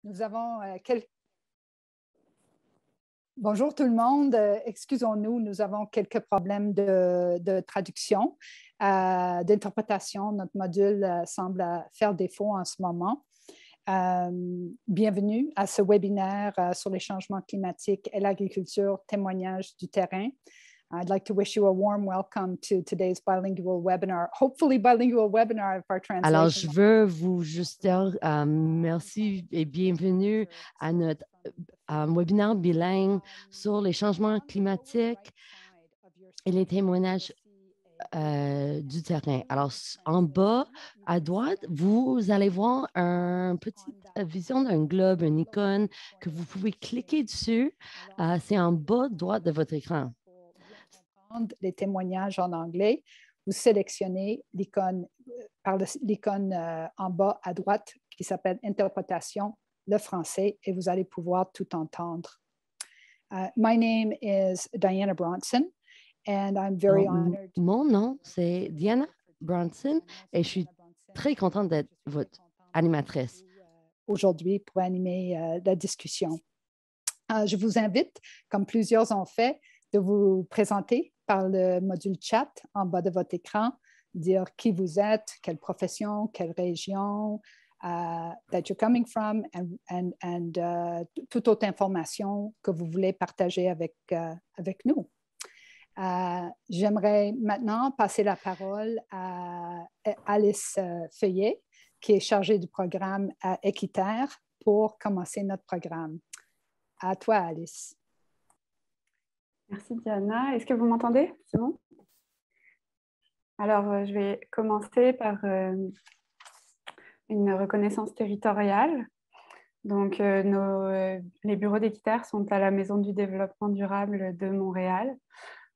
Nous avons Bonjour tout le monde. Excusons-nous, nous avons quelques problèmes de traduction, d'interprétation. Notre module semble faire défaut en ce moment. Bienvenue à ce webinaire sur les changements climatiques et l'agriculture, témoignage du terrain. I'd like to wish you a warm welcome to today's bilingual webinar, hopefully bilingual webinar of our translation. Alors, je veux vous juste dire merci et bienvenue à notre webinaire bilingue sur les changements climatiques et les témoignages du terrain. Alors, en bas à droite, vous allez voir une petite vision d'un globe, une icône que vous pouvez cliquer dessus. C'est en bas droite de votre écran. Les témoignages en anglais, vous sélectionnez l'icône en bas à droite qui s'appelle Interprétation, le français, et vous allez pouvoir tout entendre. My name is Diana Bronson, and I'm very honored. Mon nom, c'est Diana Bronson, et je suis très contente d'être votre animatrice aujourd'hui pour animer la discussion. Je vous invite, comme plusieurs ont fait, de vous présenter par le module chat en bas de votre écran, dire qui vous êtes, quelle profession, quelle région, that you're coming from, and toute autre information que vous voulez partager avec nous. J'aimerais maintenant passer la parole à Alice Feuillet, qui est chargée du programme à Équiterre, pour commencer notre programme. À toi, Alice. Merci, Diana. Est-ce que vous m'entendez? C'est bon? Alors, je vais commencer par une reconnaissance territoriale. Donc, les bureaux d'Équiterre sont à la Maison du développement durable de Montréal.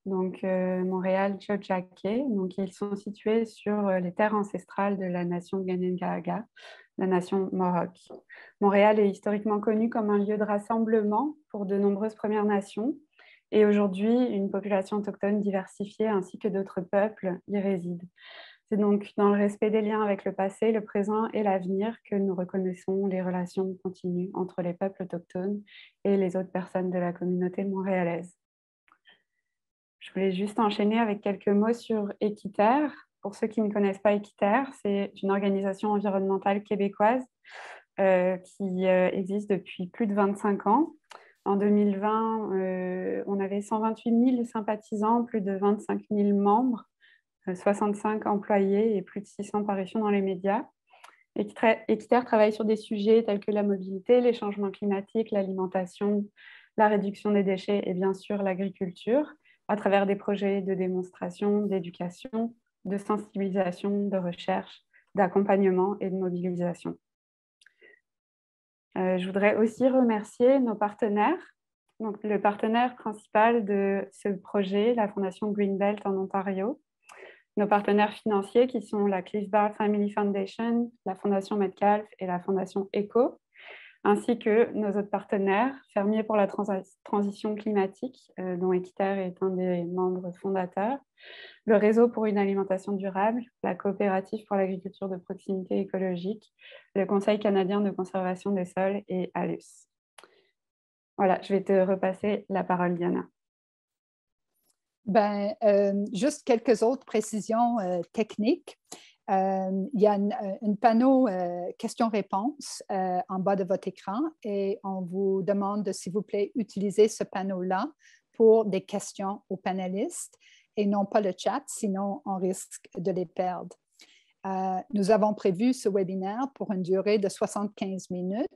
Donc, Montréal, Tiohtià:ke. Donc, ils sont situés sur les terres ancestrales de la nation Kanien'kehá:ka, la nation Mohawk. Montréal est historiquement connu comme un lieu de rassemblement pour de nombreuses Premières Nations. Et aujourd'hui, une population autochtone diversifiée ainsi que d'autres peuples y résident. C'est donc dans le respect des liens avec le passé, le présent et l'avenir que nous reconnaissons les relations continues entre les peuples autochtones et les autres personnes de la communauté montréalaise. Je voulais juste enchaîner avec quelques mots sur Équiterre. Pour ceux qui ne connaissent pas Équiterre, c'est une organisation environnementale québécoise qui existe depuis plus de 25 ans. En 2020, on avait 128 000 sympathisants, plus de 25 000 membres, 65 employés et plus de 600 parutions dans les médias. Équiterre travaille sur des sujets tels que la mobilité, les changements climatiques, l'alimentation, la réduction des déchets et bien sûr l'agriculture, à travers des projets de démonstration, d'éducation, de sensibilisation, de recherche, d'accompagnement et de mobilisation. Je voudrais aussi remercier nos partenaires. Donc, le partenaire principal de ce projet, la Fondation Greenbelt en Ontario. Nos partenaires financiers qui sont la Cliff Bar Family Foundation, la Fondation Metcalfe et la Fondation ECO, ainsi que nos autres partenaires, Fermiers pour la transition climatique, dont Équiterre est un des membres fondateurs, le Réseau pour une alimentation durable, la Coopérative pour l'agriculture de proximité écologique, le Conseil canadien de conservation des sols et ALUS. Voilà, je vais te repasser la parole, Diana. Juste quelques autres précisions techniques. Il y a un panneau questions-réponses en bas de votre écran et on vous demande de, s'il vous plaît, utiliser ce panneau-là pour des questions aux panélistes et non pas le chat, sinon on risque de les perdre. Nous avons prévu ce webinaire pour une durée de 75 minutes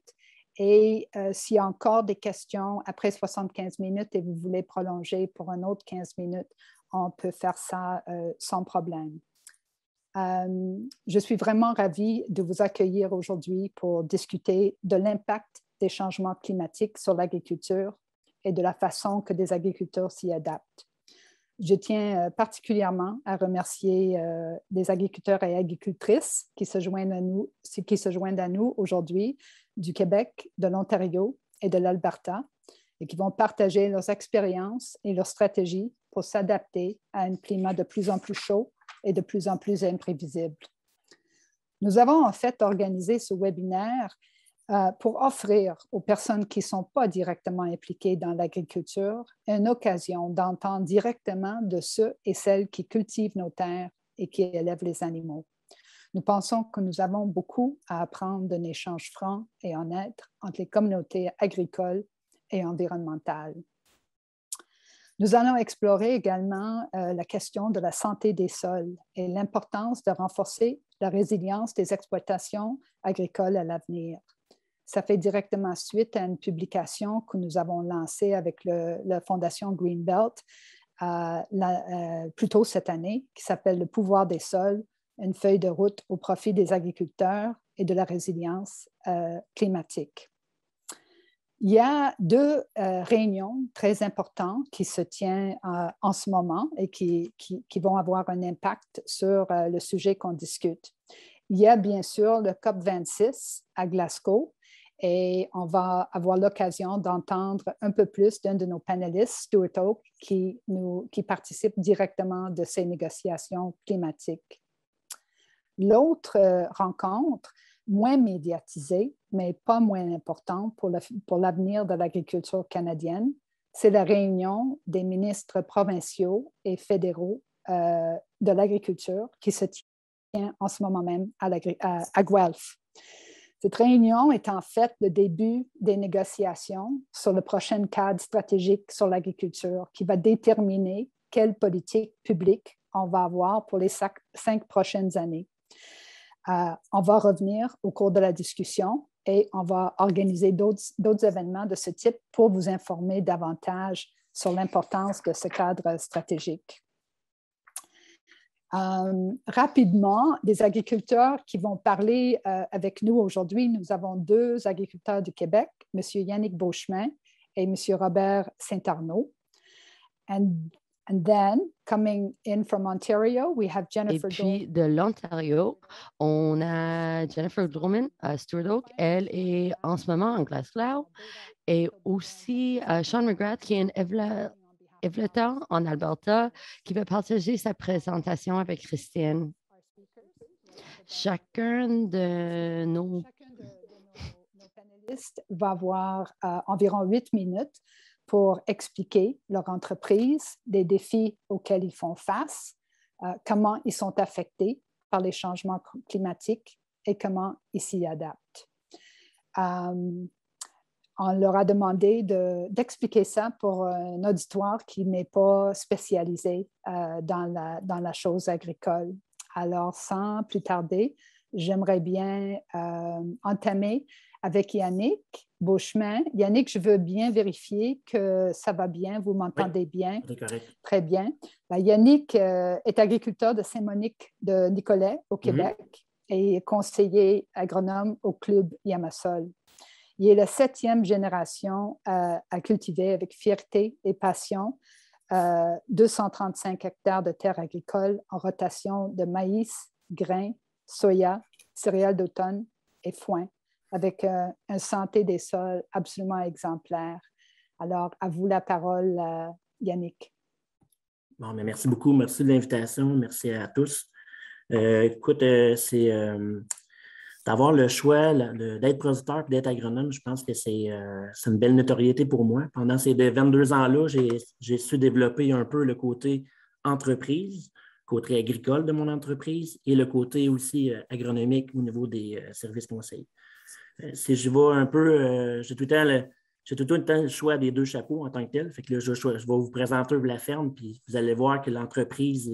et s'il y a encore des questions après 75 minutes et vous voulez prolonger pour un autre 15 minutes, on peut faire ça sans problème. Je suis vraiment ravie de vous accueillir aujourd'hui pour discuter de l'impact des changements climatiques sur l'agriculture et de la façon que des agriculteurs s'y adaptent. Je tiens particulièrement à remercier les agriculteurs et agricultrices qui se joignent à nous aujourd'hui du Québec, de l'Ontario et de l'Alberta et qui vont partager leurs expériences et leurs stratégies pour s'adapter à un climat de plus en plus chaud et de plus en plus imprévisible. Nous avons en fait organisé ce webinaire pour offrir aux personnes qui ne sont pas directement impliquées dans l'agriculture une occasion d'entendre directement de ceux et celles qui cultivent nos terres et qui élèvent les animaux. Nous pensons que nous avons beaucoup à apprendre d'un échange franc et honnête entre les communautés agricoles et environnementales. Nous allons explorer également la question de la santé des sols et l'importance de renforcer la résilience des exploitations agricoles à l'avenir. Ça fait directement suite à une publication que nous avons lancée avec la Fondation Greenbelt plus tôt cette année, qui s'appelle « Le pouvoir des sols, une feuille de route au profit des agriculteurs et de la résilience climatique ». Il y a deux réunions très importantes qui se tiennent en ce moment et qui vont avoir un impact sur le sujet qu'on discute. Il y a bien sûr le COP26 à Glasgow et on va avoir l'occasion d'entendre un peu plus d'un de nos panélistes, Stuart Oak, qui participe directement de ces négociations climatiques. L'autre rencontre, moins médiatisée, mais pas moins importante pour l'avenir de l'agriculture canadienne, c'est la réunion des ministres provinciaux et fédéraux de l'agriculture qui se tient en ce moment même à Guelph. Cette réunion est en fait le début des négociations sur le prochain cadre stratégique sur l'agriculture qui va déterminer quelle politique publique on va avoir pour les 5 prochaines années. On va revenir au cours de la discussion et on va organiser d'autres événements de ce type pour vous informer davantage sur l'importance de ce cadre stratégique. Rapidement, des agriculteurs qui vont parler avec nous aujourd'hui. Nous avons 2 agriculteurs du Québec, M. Yannick Beauchemin et M. Robert Saint-Arnaud. And then, coming in from Ontario, we have Jennifer. Et puis, de l'Ontario, on a Jennifer Drummond à Stuart Oak. Elle est en ce moment en Glasgow. Et aussi Sean McGrath, qui est un Everton en Alberta, qui va partager sa présentation avec Christine. Chacun de nos panélistes va avoir environ 8 minutes pour expliquer leur entreprise, des défis auxquels ils font face, comment ils sont affectés par les changements climatiques et comment ils s'y adaptent. On leur a demandé d'expliquer ça pour un auditoire qui n'est pas spécialisé dans la chose agricole. Alors, sans plus tarder, j'aimerais bien entamer avec Yannick Beauchemin. Yannick, je veux bien vérifier que ça va bien, vous m'entendez bien? C'est correct. Très bien. Yannick est agriculteur de Saint-Monique de Nicolet au Québec et conseiller agronome au Club Yamasol. Il est la 7e génération à cultiver avec fierté et passion 235 hectares de terres agricoles en rotation de maïs, grains, soya, céréales d'automne et foin, avec une santé des sols absolument exemplaire. Alors, à vous la parole, Yannick. Bon, mais merci beaucoup. Merci de l'invitation. Merci à tous. Écoute, c'est d'avoir le choix d'être producteur et d'être agronome, je pense que c'est une belle notoriété pour moi. Pendant ces 22 ans-là, j'ai su développer un peu le côté entreprise, côté agricole de mon entreprise et le côté aussi agronomique au niveau des services conseils. Si je vais un peu, j'ai tout le temps le choix des 2 chapeaux en tant que tel. Fait que là, je vais vous présenter la ferme, puis vous allez voir que l'entreprise,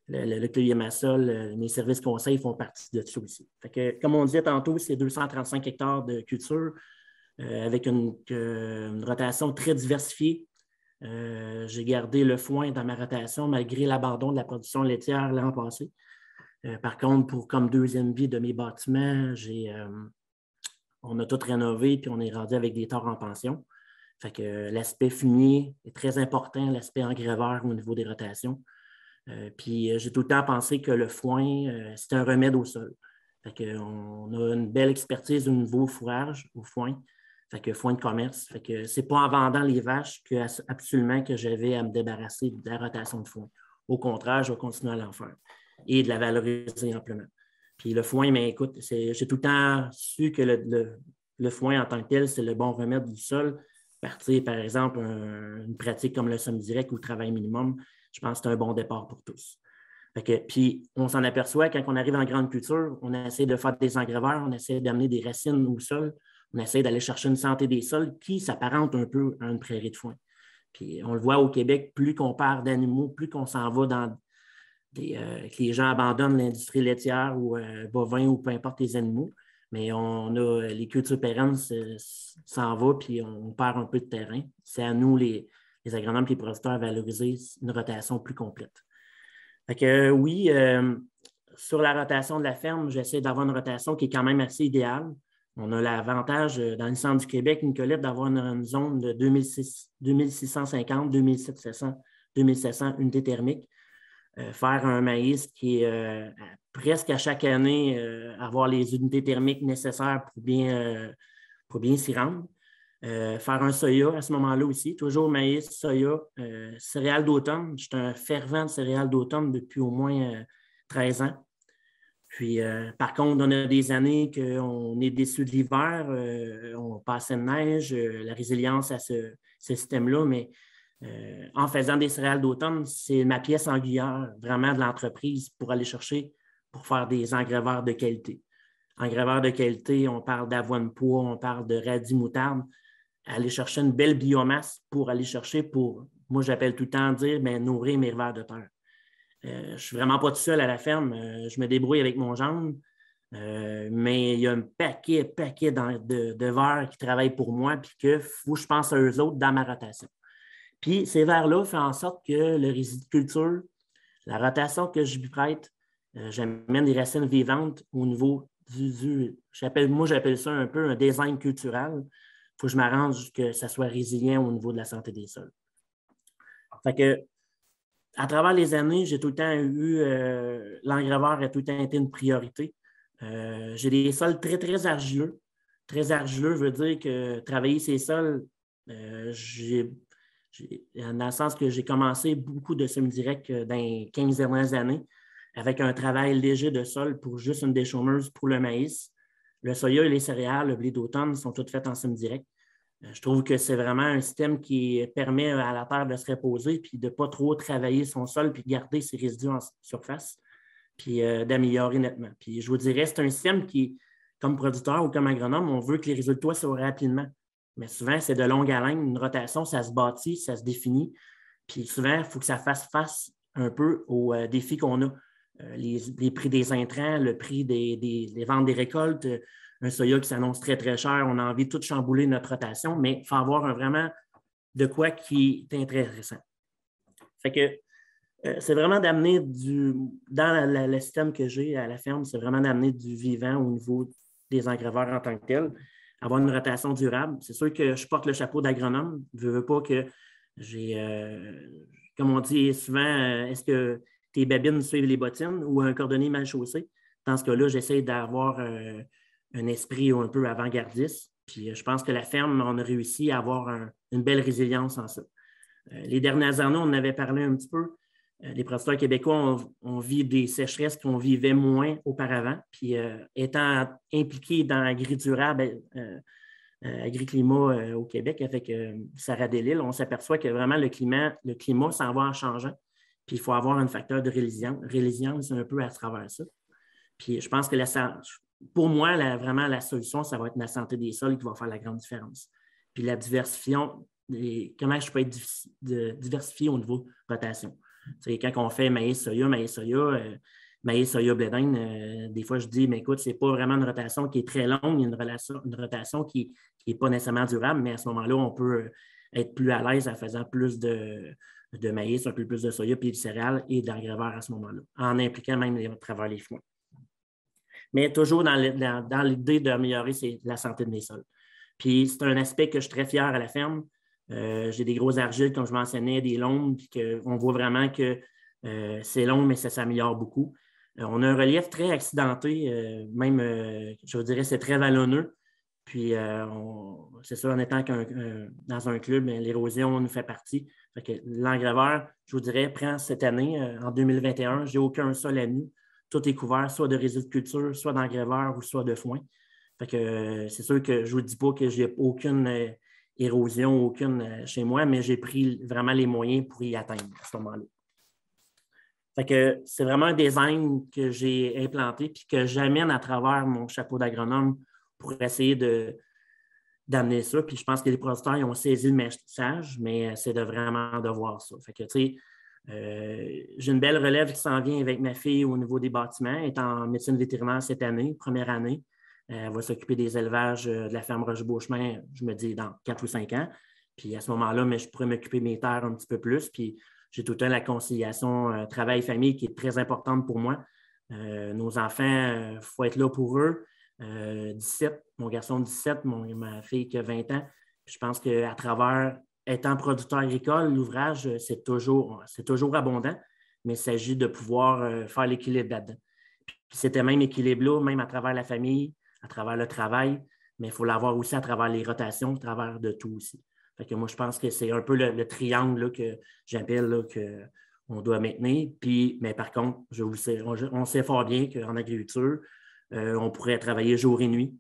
le Club Yamasol, mes services conseils font partie de ça aussi. Fait que, comme on disait tantôt, c'est 235 hectares de culture avec une rotation très diversifiée. J'ai gardé le foin dans ma rotation malgré l'abandon de la production laitière l'an passé. Par contre, comme deuxième vie de mes bâtiments, on a tout rénové puis on est rendu avec des torts en pension. Fait que l'aspect fumier est très important, l'aspect engrèveur au niveau des rotations. Puis j'ai tout le temps pensé que le foin, c'est un remède au sol. Fait qu'on a une belle expertise au niveau fourrage, au foin. Fait que foin de commerce. Fait que c'est pas en vendant les vaches absolument que j'avais à me débarrasser de la rotation de foin. Au contraire, je vais continuer à l'en faire et de la valoriser amplement. Puis le foin, mais écoute, j'ai tout le temps su que le foin en tant que tel, c'est le bon remède du sol. Partir, par exemple, une pratique comme le semi-direct ou le travail minimum, je pense que c'est un bon départ pour tous. Puis, on s'en aperçoit quand on arrive en grande culture, on essaie de faire des engreveurs, on essaie d'amener des racines au sol, on essaie d'aller chercher une santé des sols qui s'apparente un peu à une prairie de foin. Puis, on le voit au Québec, plus qu'on parle d'animaux, plus qu'on s'en va dans que les gens abandonnent l'industrie laitière ou bovin ou peu importe les animaux, mais on a les cultures pérennes s'en va, puis on perd un peu de terrain. C'est à nous, les agronomes et les producteurs, à valoriser une rotation plus complète. Oui, sur la rotation de la ferme, j'essaie d'avoir une rotation qui est quand même assez idéale. On a l'avantage, dans le centre du Québec, Nicolette, d'avoir une zone de 2650, 2700, 2700 unités thermiques. Faire un maïs qui est presque à chaque année avoir les unités thermiques nécessaires pour bien s'y rendre. Faire un soya à ce moment-là aussi, toujours maïs, soya, céréales d'automne. Je suis un fervent de céréales d'automne depuis au moins 13 ans. Puis, par contre, on a des années qu'on est déçu de l'hiver, on passe de neige, la résilience à ce système-là, mais en faisant des céréales d'automne, c'est ma pièce angulaire vraiment de l'entreprise pour aller chercher, pour faire des engreveurs de qualité. Engreveurs de qualité, on parle d'avoine pois, on parle de radis moutarde, aller chercher une belle biomasse pour aller chercher moi j'appelle tout le temps dire, nourrir mes vers de terre. Je ne suis vraiment pas tout seul à la ferme, je me débrouille avec mon gendre, mais il y a un paquet de vers qui travaillent pour moi, puis qu'il faut que je pense à eux autres dans ma rotation. Puis ces vers-là font en sorte que le résidu de culture, la rotation que je lui prête, j'amène des racines vivantes au niveau j'appelle ça un peu un design culturel. Il faut que je m'arrange que ça soit résilient au niveau de la santé des sols. Fait que, à travers les années, j'ai tout le temps eu, l'engraveur a tout le temps été une priorité. J'ai des sols très, très argileux. Très argileux veut dire que travailler ces sols, dans le sens que j'ai commencé beaucoup de semi-direct dans les 15 dernières années avec un travail léger de sol pour juste une déchaumeuse pour le maïs. Le soya et les céréales, le blé d'automne sont toutes faites en semi-direct. Je trouve que c'est vraiment un système qui permet à la terre de se reposer puis de ne pas trop travailler son sol puis de garder ses résidus en surface puis d'améliorer nettement. Puis je vous dirais, c'est un système qui, comme producteur ou comme agronome, on veut que les résultats soient rapidement. Mais souvent, c'est de longue haleine. Une rotation, ça se bâtit, ça se définit. Puis souvent, il faut que ça fasse face un peu aux défis qu'on a. Les prix des intrants, le prix des ventes des récoltes, un soya qui s'annonce très, très cher. On a envie de tout chambouler notre rotation, mais il faut avoir vraiment de quoi qui est intéressant. Fait que c'est vraiment d'amener dans le système que j'ai à la ferme, c'est vraiment d'amener du vivant au niveau des engraveurs en tant que tel, avoir une rotation durable. C'est sûr que je porte le chapeau d'agronome. Je ne veux pas que j'ai, comme on dit souvent, est-ce que tes babines suivent les bottines ou un cordonnier mal chaussé? Dans ce cas-là, j'essaie d'avoir un esprit un peu avant-gardiste. Puis je pense que la ferme, on a réussi à avoir une belle résilience en ça. Les dernières années, on en avait parlé un petit peu. Les producteurs québécois, on vit des sécheresses qu'on vivait moins auparavant. Puis étant impliqué dans l'agri-durable, agriclimat au Québec, avec Sarah Delille, on s'aperçoit que vraiment le climat s'en va en changeant. Puis il faut avoir un facteur de résilience un peu à travers ça. Puis je pense que pour moi, vraiment la solution, ça va être la santé des sols qui va faire la grande différence. Puis la diversification, comment je peux être diversifié au niveau de rotation. C'est quand on fait maïs, soya, blé d'Inde, des fois je dis, mais écoute, ce n'est pas vraiment une rotation qui est très longue, il y a une rotation qui n'est pas nécessairement durable, mais à ce moment-là, on peut être plus à l'aise en faisant plus de maïs, un peu plus de soya, puis de céréales et d'engraveurs à ce moment-là, en impliquant même à travers les foins. Mais toujours dans l'idée d'améliorer la santé de mes sols. Puis c'est un aspect que je suis très fier à la ferme. J'ai des gros argiles, comme je mentionnais, des lombes, puis on voit vraiment que c'est long, mais ça s'améliore beaucoup. On a un relief très accidenté, même, je vous dirais, c'est très vallonneux. Puis, c'est sûr, en étant dans un club, l'érosion nous fait partie. Fait que l'engraveur, je vous dirais, prend cette année, en 2021, je n'ai aucun sol à nu. Tout est couvert, soit de résidus de culture, soit d'engraveur ou soit de foin. Fait que c'est sûr que je ne vous dis pas que je n'ai aucune érosion, aucune chez moi, mais j'ai pris vraiment les moyens pour y atteindre à ce moment-là. Fait que c'est vraiment un design que j'ai implanté puis que j'amène à travers mon chapeau d'agronome pour essayer d'amener ça. Puis je pense que les producteurs ils ont saisi le message, mais c'est vraiment de voir ça. Fait que, tu sais, j'ai une belle relève qui s'en vient avec ma fille au niveau des bâtiments. Elle est en médecine vétérinaire cette année, première année. Elle va s'occuper des élevages de la ferme Roche-Beauchemin, je me dis, dans 4 ou 5 ans. Puis à ce moment-là, mais je pourrais m'occuper de mes terres un petit peu plus. Puis j'ai tout le temps la conciliation travail-famille qui est très importante pour moi. Nos enfants, il faut être là pour eux. 17, mon garçon 17, ma fille qui a 20 ans. Je pense qu'à travers, étant producteur agricole, l'ouvrage, c'est toujours abondant, mais il s'agit de pouvoir faire l'équilibre là-dedans. Puis c'était même équilibre-là, même à travers la famille, à travers le travail, mais il faut l'avoir aussi à travers les rotations, à travers de tout aussi. Fait que moi, je pense que c'est un peu le triangle là, que j'appelle qu'on doit maintenir. Puis, mais par contre, on sait fort bien qu'en agriculture, on pourrait travailler jour et nuit.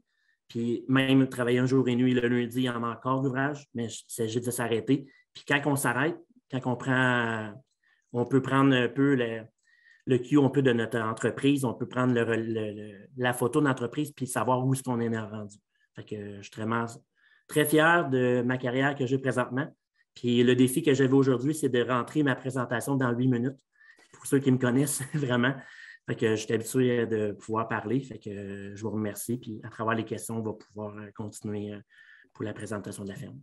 Puis même travailler un jour et nuit, le lundi, il y en a encore d'ouvrage, mais il s'agit de s'arrêter. Puis quand on s'arrête, on peut prendre un peu le cue un peu de notre entreprise, on peut prendre la photo de l'entreprise puis savoir où est-ce qu'on est rendu. Fait que je suis très fier de ma carrière que j'ai présentement. Puis le défi que j'avais aujourd'hui, c'est de rentrer ma présentation dans 8 minutes. Pour ceux qui me connaissent vraiment. Fait que je suis habitué de pouvoir parler. Fait que je vous remercie. Puis à travers les questions, on va pouvoir continuer pour la présentation de la ferme.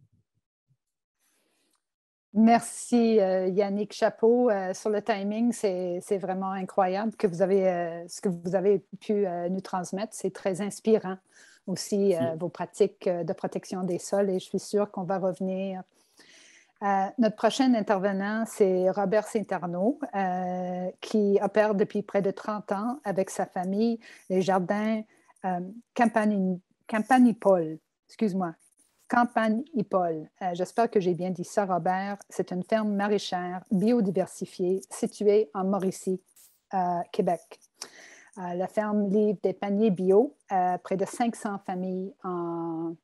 Merci Yannick Chapeau. Sur le timing, c'est vraiment incroyable que ce que vous avez pu nous transmettre. C'est très inspirant aussi vos pratiques de protection des sols et je suis sûre qu'on va revenir. Notre prochain intervenant, c'est Robert Saint-Arnaud, qui opère depuis près de 30 ans avec sa famille les jardins Campanipol. Excuse-moi. Campanipol. J'espère que j'ai bien dit ça, Robert. C'est une ferme maraîchère biodiversifiée située en Mauricie, Québec. La ferme livre des paniers bio à près de 500 familles en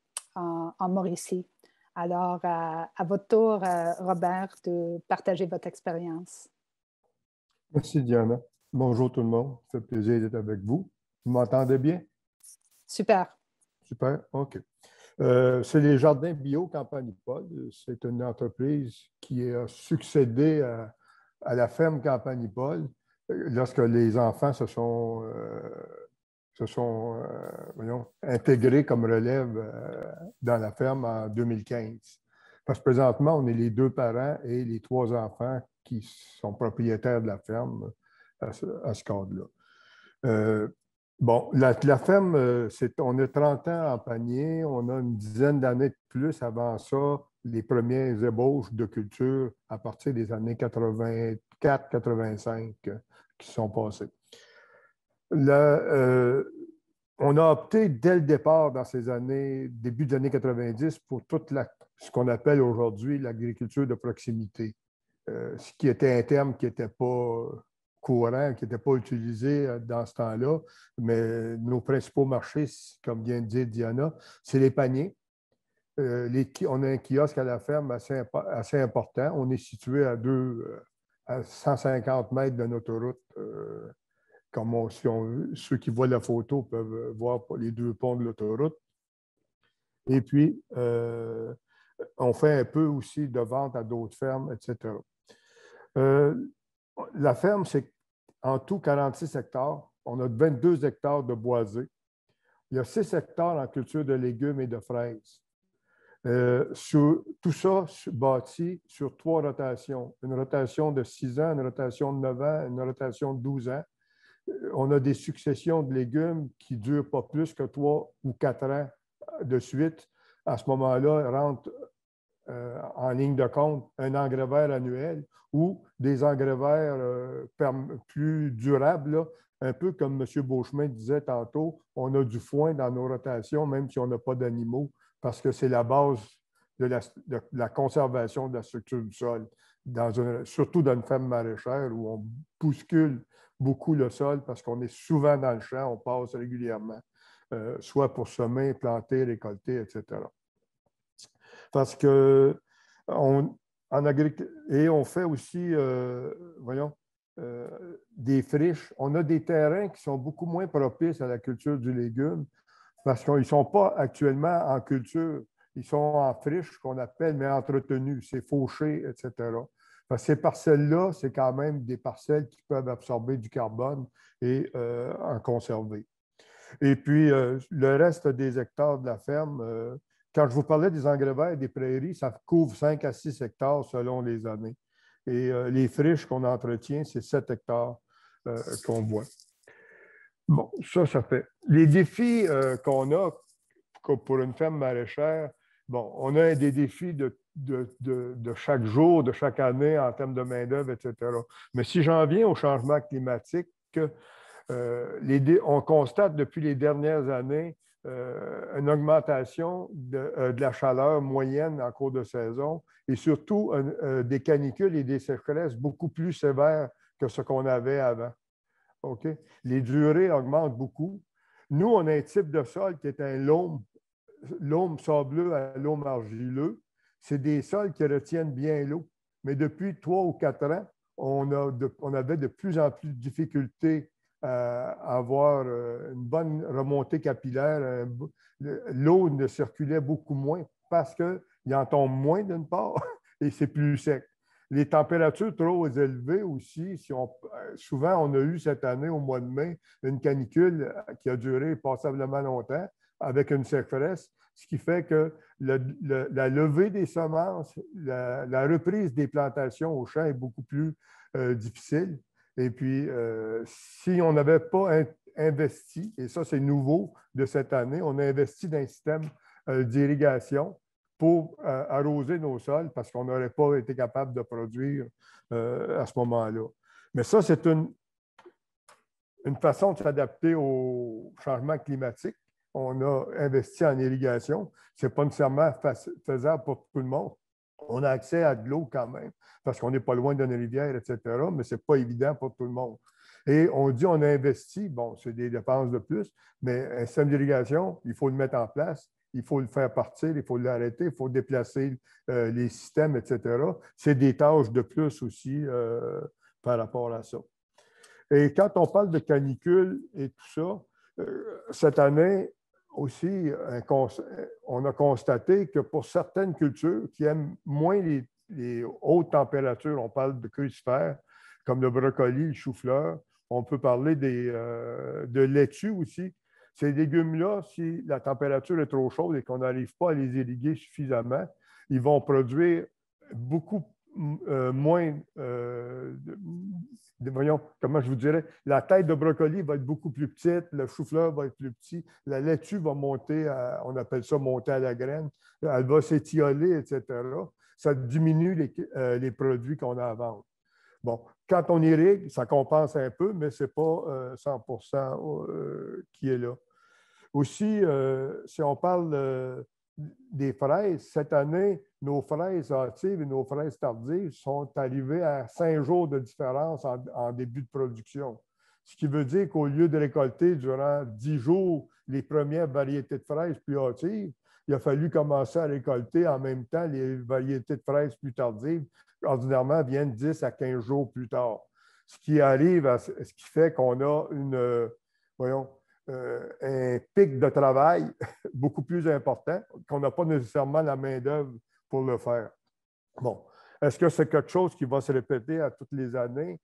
Mauricie. Alors, à votre tour, Robert, de partager votre expérience. Merci, Diana. Bonjour tout le monde. Ça fait plaisir d'être avec vous. Vous m'entendez bien? Super. Super, OK. C'est les Jardins Bio Campanipol. C'est une entreprise qui a succédé à la ferme Campanipol lorsque les enfants se sont intégrés comme relève dans la ferme en 2015. Parce que présentement, on est les 2 parents et les 3 enfants qui sont propriétaires de la ferme à ce cadre-là. Bon, la ferme, on a 30 ans en panier, on a une dizaine d'années de plus avant ça, les premières ébauches de culture à partir des années 84-85 qui sont passées. On a opté dès le départ dans ces années, début des années 90, pour toute ce qu'on appelle aujourd'hui l'agriculture de proximité, ce qui était un terme qui n'était pas courant, qui n'était pas utilisé dans ce temps-là, mais nos principaux marchés, comme vient de dire Diana, c'est les paniers. On a un kiosque à la ferme assez important. On est situé à 150 mètres de l'autoroute. Comme ceux qui voient la photo peuvent voir les 2 ponts de l'autoroute. Et puis, on fait un peu aussi de vente à d'autres fermes, etc. La ferme, c'est en tout 46 hectares. On a 22 hectares de boisés. Il y a 6 hectares en culture de légumes et de fraises. Tout ça bâti sur 3 rotations. Une rotation de 6 ans, une rotation de 9 ans, une rotation de 12 ans. On a des successions de légumes qui ne durent pas plus que 3 ou 4 ans de suite. À ce moment-là, rentre en ligne de compte un engrais vert annuel ou des engrais verts plus durables, là, un peu comme M. Beauchemin disait tantôt, on a du foin dans nos rotations, même si on n'a pas d'animaux, parce que c'est la base de la conservation de la structure du sol, surtout dans une ferme maraîchère où on bouscule beaucoup le sol parce qu'on est souvent dans le champ, on passe régulièrement. soit pour semer, planter, récolter, etc. Parce que on fait aussi, des friches. On a des terrains qui sont beaucoup moins propices à la culture du légume parce qu'ils ne sont pas actuellement en culture. Ils sont en friche, qu'on appelle, mais entretenus, c'est fauché, etc. Parce que ces parcelles-là, c'est quand même des parcelles qui peuvent absorber du carbone et en conserver. Et puis, le reste des hectares de la ferme, quand je vous parlais des engrais verts et des prairies, ça couvre 5 à 6 hectares selon les années. Et les friches qu'on entretient, c'est 7 hectares qu'on voit. Bon, ça fait. Les défis qu'on a pour une ferme maraîchère, bon, on a des défis de chaque jour, de chaque année en termes de main-d'œuvre, etc. Mais si j'en viens au changement climatique, on constate depuis les dernières années une augmentation de la chaleur moyenne en cours de saison et surtout des canicules et des sécheresses beaucoup plus sévères que ce qu'on avait avant. Okay? Les durées augmentent beaucoup. Nous, on a un type de sol qui est un loam sableux à loam argileux. C'est des sols qui retiennent bien l'eau. Mais depuis 3 ou 4 ans, on avait de plus en plus de difficultés à avoir une bonne remontée capillaire. L'eau ne circulait beaucoup moins parce qu'il en tombe moins d'une part et c'est plus sec. Les températures trop élevées aussi, souvent on a eu cette année, au mois de mai, une canicule qui a duré passablement longtemps avec une sécheresse, ce qui fait que la levée des semences, la reprise des plantations au champ est beaucoup plus difficile. Et puis, si on n'avait pas investi, et ça c'est nouveau de cette année, on a investi dans un système d'irrigation pour arroser nos sols parce qu'on n'aurait pas été capable de produire à ce moment-là. Mais ça, c'est une façon de s'adapter au changement climatique. On a investi en irrigation. Ce n'est pas nécessairement faisable pour tout le monde. On a accès à de l'eau quand même, parce qu'on n'est pas loin d'une rivière, etc., mais ce n'est pas évident pour tout le monde. Et on dit on a investi, bon, c'est des dépenses de plus, mais un système d'irrigation, il faut le mettre en place, il faut le faire partir, il faut l'arrêter, il faut déplacer les systèmes, etc. C'est des tâches de plus aussi par rapport à ça. Et quand on parle de canicule et tout ça, cette année, aussi, on a constaté que pour certaines cultures qui aiment moins les hautes températures, on parle de crucifères, comme le brocoli, le chou-fleur, on peut parler de laitue aussi. Ces légumes-là, si la température est trop chaude et qu'on n'arrive pas à les irriguer suffisamment, ils vont produire beaucoup moins, voyons, comment je vous dirais, la tête de brocoli va être beaucoup plus petite, le chou-fleur va être plus petit, la laitue va monter, on appelle ça monter à la graine, elle va s'étioler, etc. Ça diminue les produits qu'on a à vendre. Bon, quand on irrigue, ça compense un peu, mais ce n'est pas 100% qui est là. Aussi, si on parle des fraises, cette année, nos fraises hâtives et nos fraises tardives sont arrivées à 5 jours de différence en début de production. Ce qui veut dire qu'au lieu de récolter durant 10 jours les premières variétés de fraises plus hâtives, il a fallu commencer à récolter en même temps les variétés de fraises plus tardives, ordinairement viennent 10 à 15 jours plus tard. Ce qui fait qu'on a un pic de travail beaucoup plus important, qu'on n'a pas nécessairement la main-d'œuvre pour le faire. Bon, est-ce que c'est quelque chose qui va se répéter à toutes les années?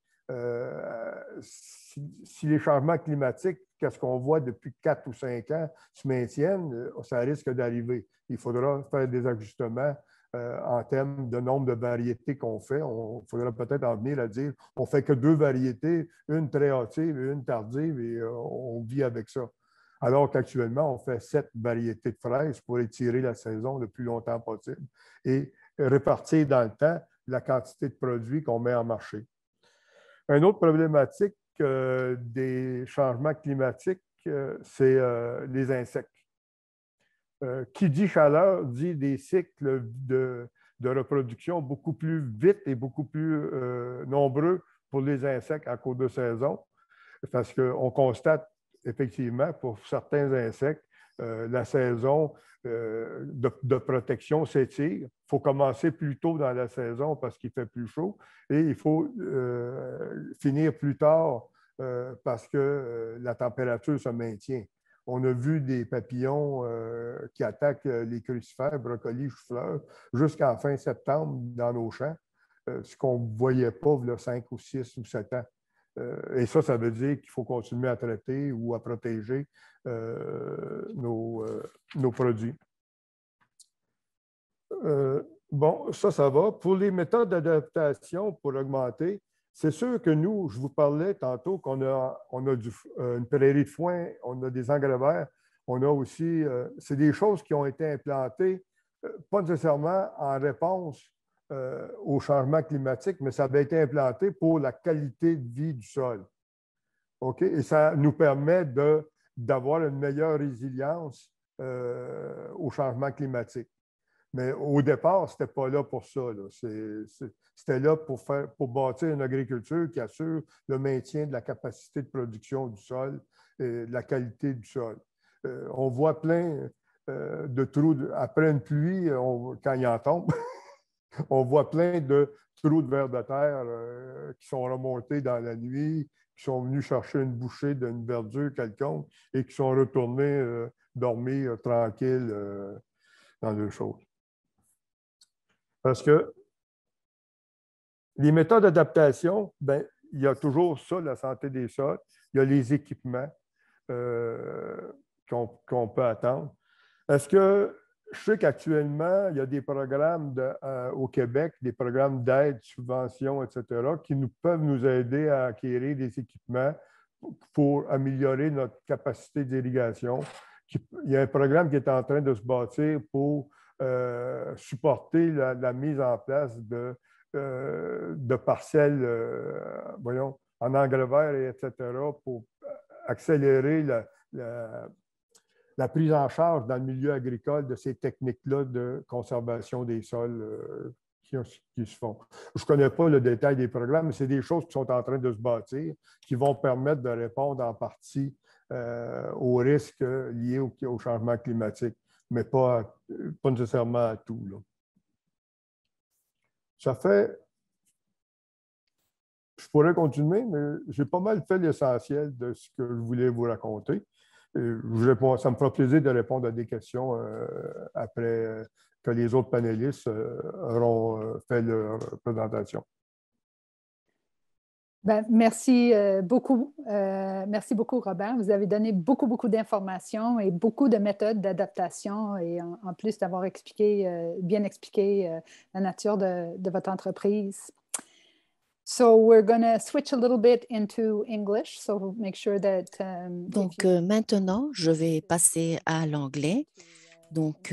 Si les changements climatiques, qu'est-ce qu'on voit depuis 4 ou 5 ans, se maintiennent, ça risque d'arriver. Il faudra faire des ajustements en termes de nombre de variétés qu'on fait. Il faudra peut-être en venir à dire on ne fait que 2 variétés, une très hâtive et une tardive, et on vit avec ça. Alors qu'actuellement, on fait 7 variétés de fraises pour étirer la saison le plus longtemps possible et répartir dans le temps la quantité de produits qu'on met en marché. Une autre problématique des changements climatiques, c'est les insectes. Qui dit chaleur dit des cycles de reproduction beaucoup plus vite et beaucoup plus nombreux pour les insectes à cours de saison, parce qu'on constate effectivement, pour certains insectes, la saison de protection s'étire. Il faut commencer plus tôt dans la saison parce qu'il fait plus chaud et il faut finir plus tard parce que la température se maintient. On a vu des papillons qui attaquent les crucifères, brocolis, choux-fleurs, jusqu'en fin septembre dans nos champs, ce qu'on ne voyait pas il y a 5 ou 6 ou 7 ans. Et ça veut dire qu'il faut continuer à traiter ou à protéger nos produits. Bon, ça va. Pour les méthodes d'adaptation pour augmenter, c'est sûr que nous, je vous parlais tantôt qu'on a une prairie de foin, on a des engrais verts, on a aussi, c'est des choses qui ont été implantées, pas nécessairement en réponse au changement climatique, mais ça avait été implanté pour la qualité de vie du sol. OK? Et ça nous permet d'avoir une meilleure résilience au changement climatique. Mais au départ, ce n'était pas là pour ça. C'était là pour bâtir une agriculture qui assure le maintien de la capacité de production du sol et de la qualité du sol. On voit plein de trous. Après une pluie, quand il en tombe, on voit plein de trous de vers de terre qui sont remontés dans la nuit, qui sont venus chercher une bouchée d'une verdure quelconque et qui sont retournés dormir tranquilles dans leurs choses. Parce que les méthodes d'adaptation, bien, il y a toujours ça, la santé des sols. Il y a les équipements qu'on peut attendre. Est-ce que je sais qu'actuellement, il y a des programmes au Québec, des programmes d'aide, subventions, etc., qui peuvent nous aider à acquérir des équipements pour améliorer notre capacité d'irrigation. Il y a un programme qui est en train de se bâtir pour supporter la mise en place de parcelles en engrais verts, etc., pour accélérer la prise en charge dans le milieu agricole de ces techniques-là de conservation des sols qui se font. Je ne connais pas le détail des programmes, mais c'est des choses qui sont en train de se bâtir, qui vont permettre de répondre en partie aux risques liés au changement climatique, mais pas nécessairement à tout. Là. Ça fait... Je pourrais continuer, mais j'ai pas mal fait l'essentiel de ce que je voulais vous raconter. Ça me fera plaisir de répondre à des questions après que les autres panélistes auront fait leur présentation. Ben, merci beaucoup. Merci beaucoup, Robert. Vous avez donné beaucoup d'informations et beaucoup de méthodes d'adaptation et en plus d'avoir bien expliqué la nature de votre entreprise. So we're going to switch a little bit into English, so make sure that... Donc maintenant, je vais passer à l'anglais. Donc,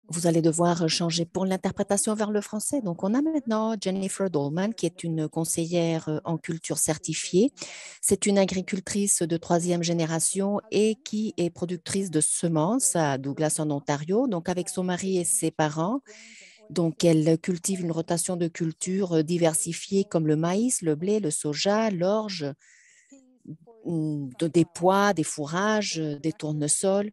vous allez devoir changer pour l'interprétation vers le français. Donc, on a maintenant Jennifer Dolman, qui est une conseillère en culture certifiée. C'est une agricultrice de 3e génération et qui est productrice de semences à Douglas, en Ontario. Donc, avec son mari et ses parents, donc, elle cultive une rotation de cultures diversifiées comme le maïs, le blé, le soja, l'orge, des pois, des fourrages, des tournesols.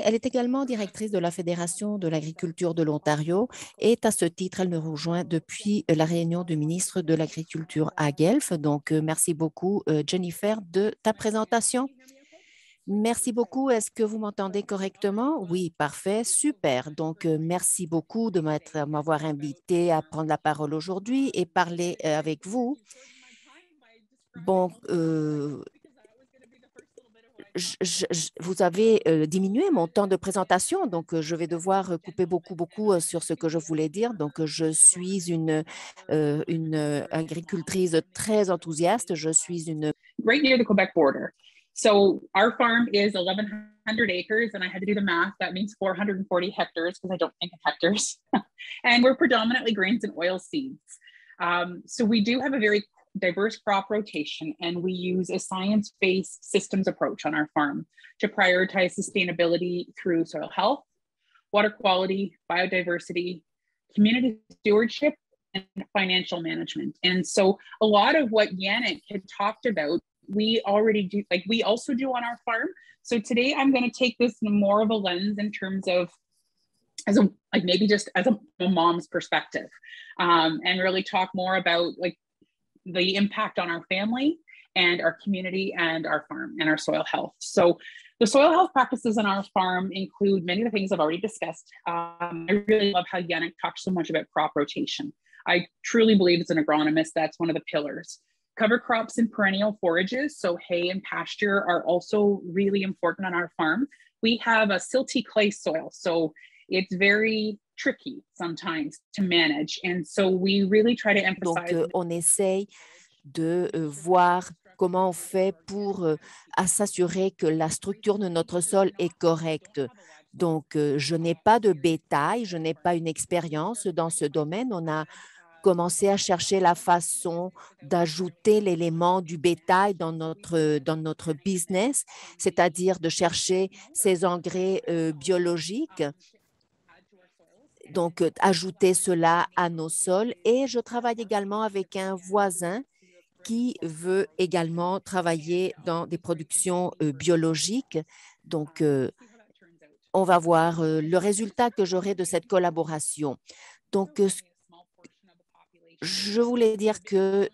Elle est également directrice de la Fédération de l'agriculture de l'Ontario et à ce titre, elle nous rejoint depuis la réunion du ministre de l'Agriculture à Guelph. Donc, merci beaucoup, Jennifer, de ta présentation. Merci beaucoup. Est-ce que vous m'entendez correctement? Oui, parfait, super. Donc, merci beaucoup de m'avoir invité à prendre la parole aujourd'hui et parler avec vous. Bon, vous avez diminué mon temps de présentation, donc je vais devoir couper beaucoup sur ce que je voulais dire. Donc, je suis une agricultrice très enthousiaste. Je suis une... Right near the Quebec border. So our farm is 1,100 acres, and I had to do the math. That means 440 hectares because I don't think in hectares. And we're predominantly grains and oil seeds. So we do have a very diverse crop rotation, and we use a science-based systems approach on our farm to prioritize sustainability through soil health, water quality, biodiversity, community stewardship, and financial management. And so a lot of what Yannick had talked about we already do, like we also do on our farm. So today I'm going to take this more of a lens in terms of as a, like maybe just as a mom's perspective, and really talk more about like the impact on our family and our community and our farm and our soil health. So the soil health practices on our farm include many of the things I've already discussed. I really love how Yannick talked so much about crop rotation. I truly believe as an agronomist, that's one of the pillars. Cover crops and perennial forages, so hay and pasture, are also really important on our farm. We have a silty clay soil, so it's very tricky sometimes to manage. And so we really try to emphasize. Donc, on essaye de voir comment on fait pour s'assurer que la structure de notre sol est correcte. Donc, je n'ai pas de bétail, je n'ai pas une expérience dans ce domaine. On a commencé à chercher la façon d'ajouter l'élément du bétail dans notre business, c'est-à-dire de chercher ces engrais biologiques. Donc, ajouter cela à nos sols. Et je travaille également avec un voisin qui veut également travailler dans des productions biologiques. Donc, on va voir le résultat que j'aurai de cette collaboration. Donc, je voulais dire que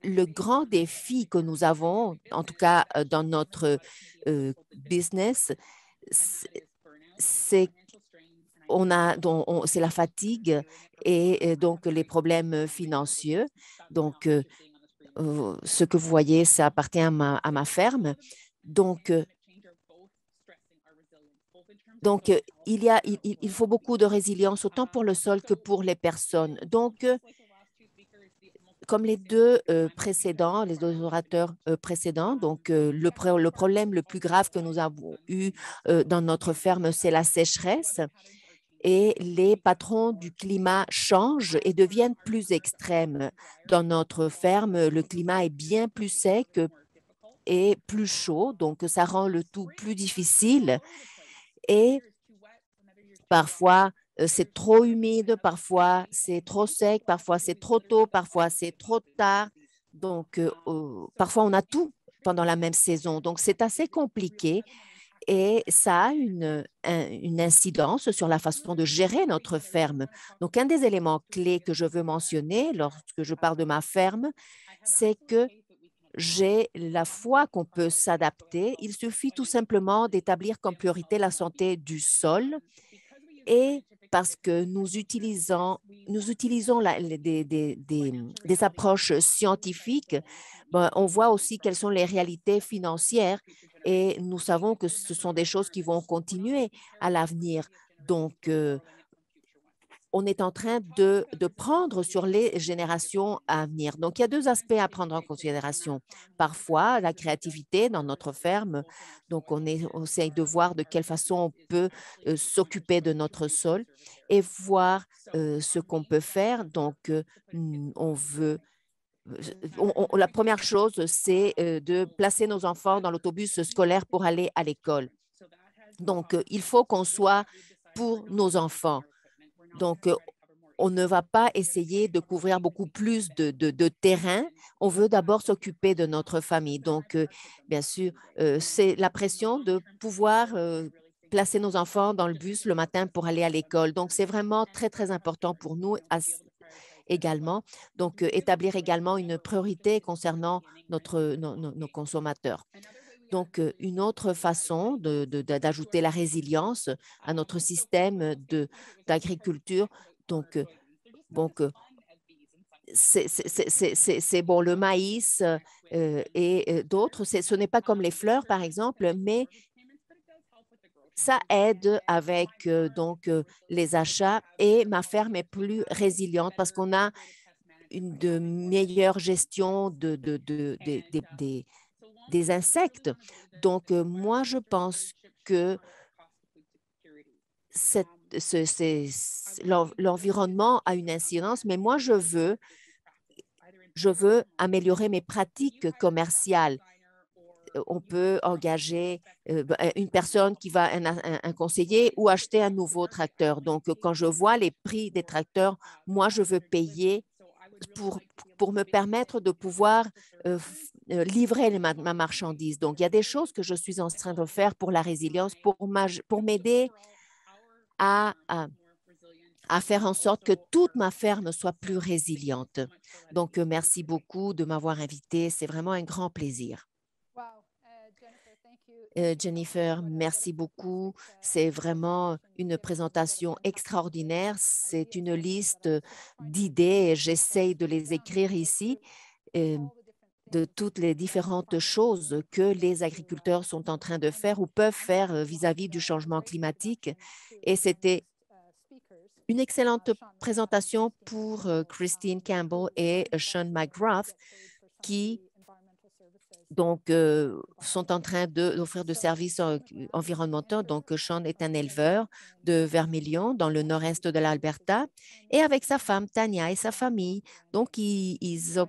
le grand défi que nous avons, en tout cas dans notre business, c'est la fatigue et donc les problèmes financiers. Donc, ce que vous voyez, ça appartient à ma ferme. Donc, il faut beaucoup de résilience, autant pour le sol que pour les personnes. Donc, comme les deux orateurs précédents, donc le problème le plus grave que nous avons eu dans notre ferme, c'est la sécheresse. Et les patrons du climat changent et deviennent plus extrêmes. Dans notre ferme, le climat est bien plus sec et plus chaud, donc ça rend le tout plus difficile. Et parfois, c'est trop humide, parfois c'est trop sec, parfois c'est trop tôt, parfois c'est trop tard. Donc, parfois on a tout pendant la même saison. Donc, c'est assez compliqué. Et ça a une incidence sur la façon de gérer notre ferme. Donc, un des éléments clés que je veux mentionner lorsque je parle de ma ferme, c'est que j'ai la foi qu'on peut s'adapter. Il suffit tout simplement d'établir comme priorité la santé du sol. Et parce que nous utilisons des approches scientifiques, on voit aussi quelles sont les réalités financières et nous savons que ce sont des choses qui vont continuer à l'avenir. Donc, on est en train de prendre sur les générations à venir. Donc, il y a deux aspects à prendre en considération. Parfois, la créativité dans notre ferme. Donc, on essaye de voir de quelle façon on peut s'occuper de notre sol et voir ce qu'on peut faire. Donc, la première chose, c'est de placer nos enfants dans l'autobus scolaire pour aller à l'école. Donc, il faut qu'on soit pour nos enfants. Donc, on ne va pas essayer de couvrir beaucoup plus de terrain. On veut d'abord s'occuper de notre famille. Donc, bien sûr, c'est la pression de pouvoir placer nos enfants dans le bus le matin pour aller à l'école. Donc, c'est vraiment très, très important pour nous également. Donc, établir également une priorité concernant nos consommateurs. Donc, une autre façon d'ajouter la résilience à notre système d'agriculture, c'est bon, le maïs et d'autres, ce n'est pas comme les fleurs, par exemple, mais ça aide avec les achats et ma ferme est plus résiliente parce qu'on a une meilleure gestion des insectes. Donc, moi, je pense que l'environnement a une incidence, mais moi, je veux améliorer mes pratiques commerciales. On peut engager une personne qui va, un conseiller ou acheter un nouveau tracteur. Donc, quand je vois les prix des tracteurs, moi, je veux payer pour me permettre de pouvoir livrer ma marchandise. Donc, il y a des choses que je suis en train de faire pour la résilience, pour m'aider à faire en sorte que toute ma ferme soit plus résiliente. Donc, merci beaucoup de m'avoir invité. C'est vraiment un grand plaisir. Jennifer, merci beaucoup. C'est vraiment une présentation extraordinaire. C'est une liste d'idées et j'essaye de les écrire ici, de toutes les différentes choses que les agriculteurs sont en train de faire ou peuvent faire vis-à-vis du changement climatique. Et c'était une excellente présentation pour Christine Campbell et Sean McGrath qui sont en train d'offrir de services environnementaux. Donc, Sean est un éleveur de vermilion dans le nord-est de l'Alberta et avec sa femme Tania et sa famille. Donc, ils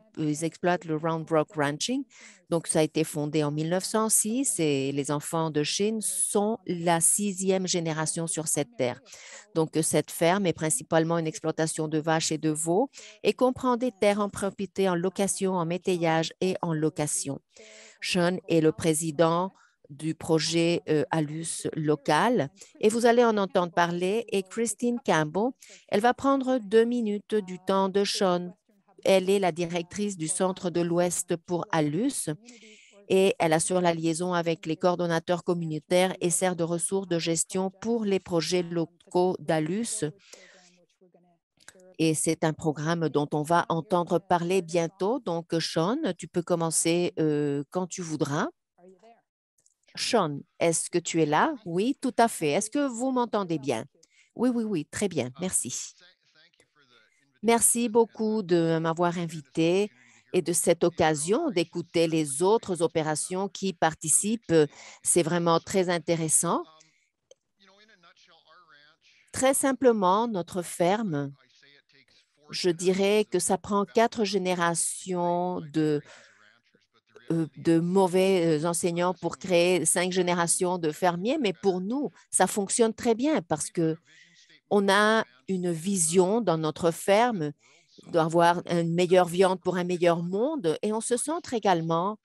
exploitent le Round Rock Ranching. Donc, ça a été fondé en 1906 et les enfants de Sean sont la 6e génération sur cette terre. Donc, cette ferme est principalement une exploitation de vaches et de veaux et comprend des terres en propriété, en location, en métayage et en location. Sean est le président du projet ALUS local et vous allez en entendre parler. Et Christine Campbell, elle va prendre 2 minutes du temps de Sean. Elle est la directrice du Centre de l'Ouest pour ALUS et elle assure la liaison avec les coordonnateurs communautaires et sert de ressources de gestion pour les projets locaux d'ALUS. Et c'est un programme dont on va entendre parler bientôt. Donc, Sean, tu peux commencer quand tu voudras. Sean, est-ce que tu es là? Oui, tout à fait. Est-ce que vous m'entendez bien? Oui, oui, oui, très bien. Merci. Merci beaucoup de m'avoir invité et de cette occasion d'écouter les autres opérations qui participent. C'est vraiment très intéressant. Très simplement, notre ferme, je dirais que ça prend 4 générations de mauvais enseignants pour créer 5 générations de fermiers, mais pour nous, ça fonctionne très bien parce qu'on a une vision dans notre ferme d'avoir une meilleure viande pour un meilleur monde et on se centre également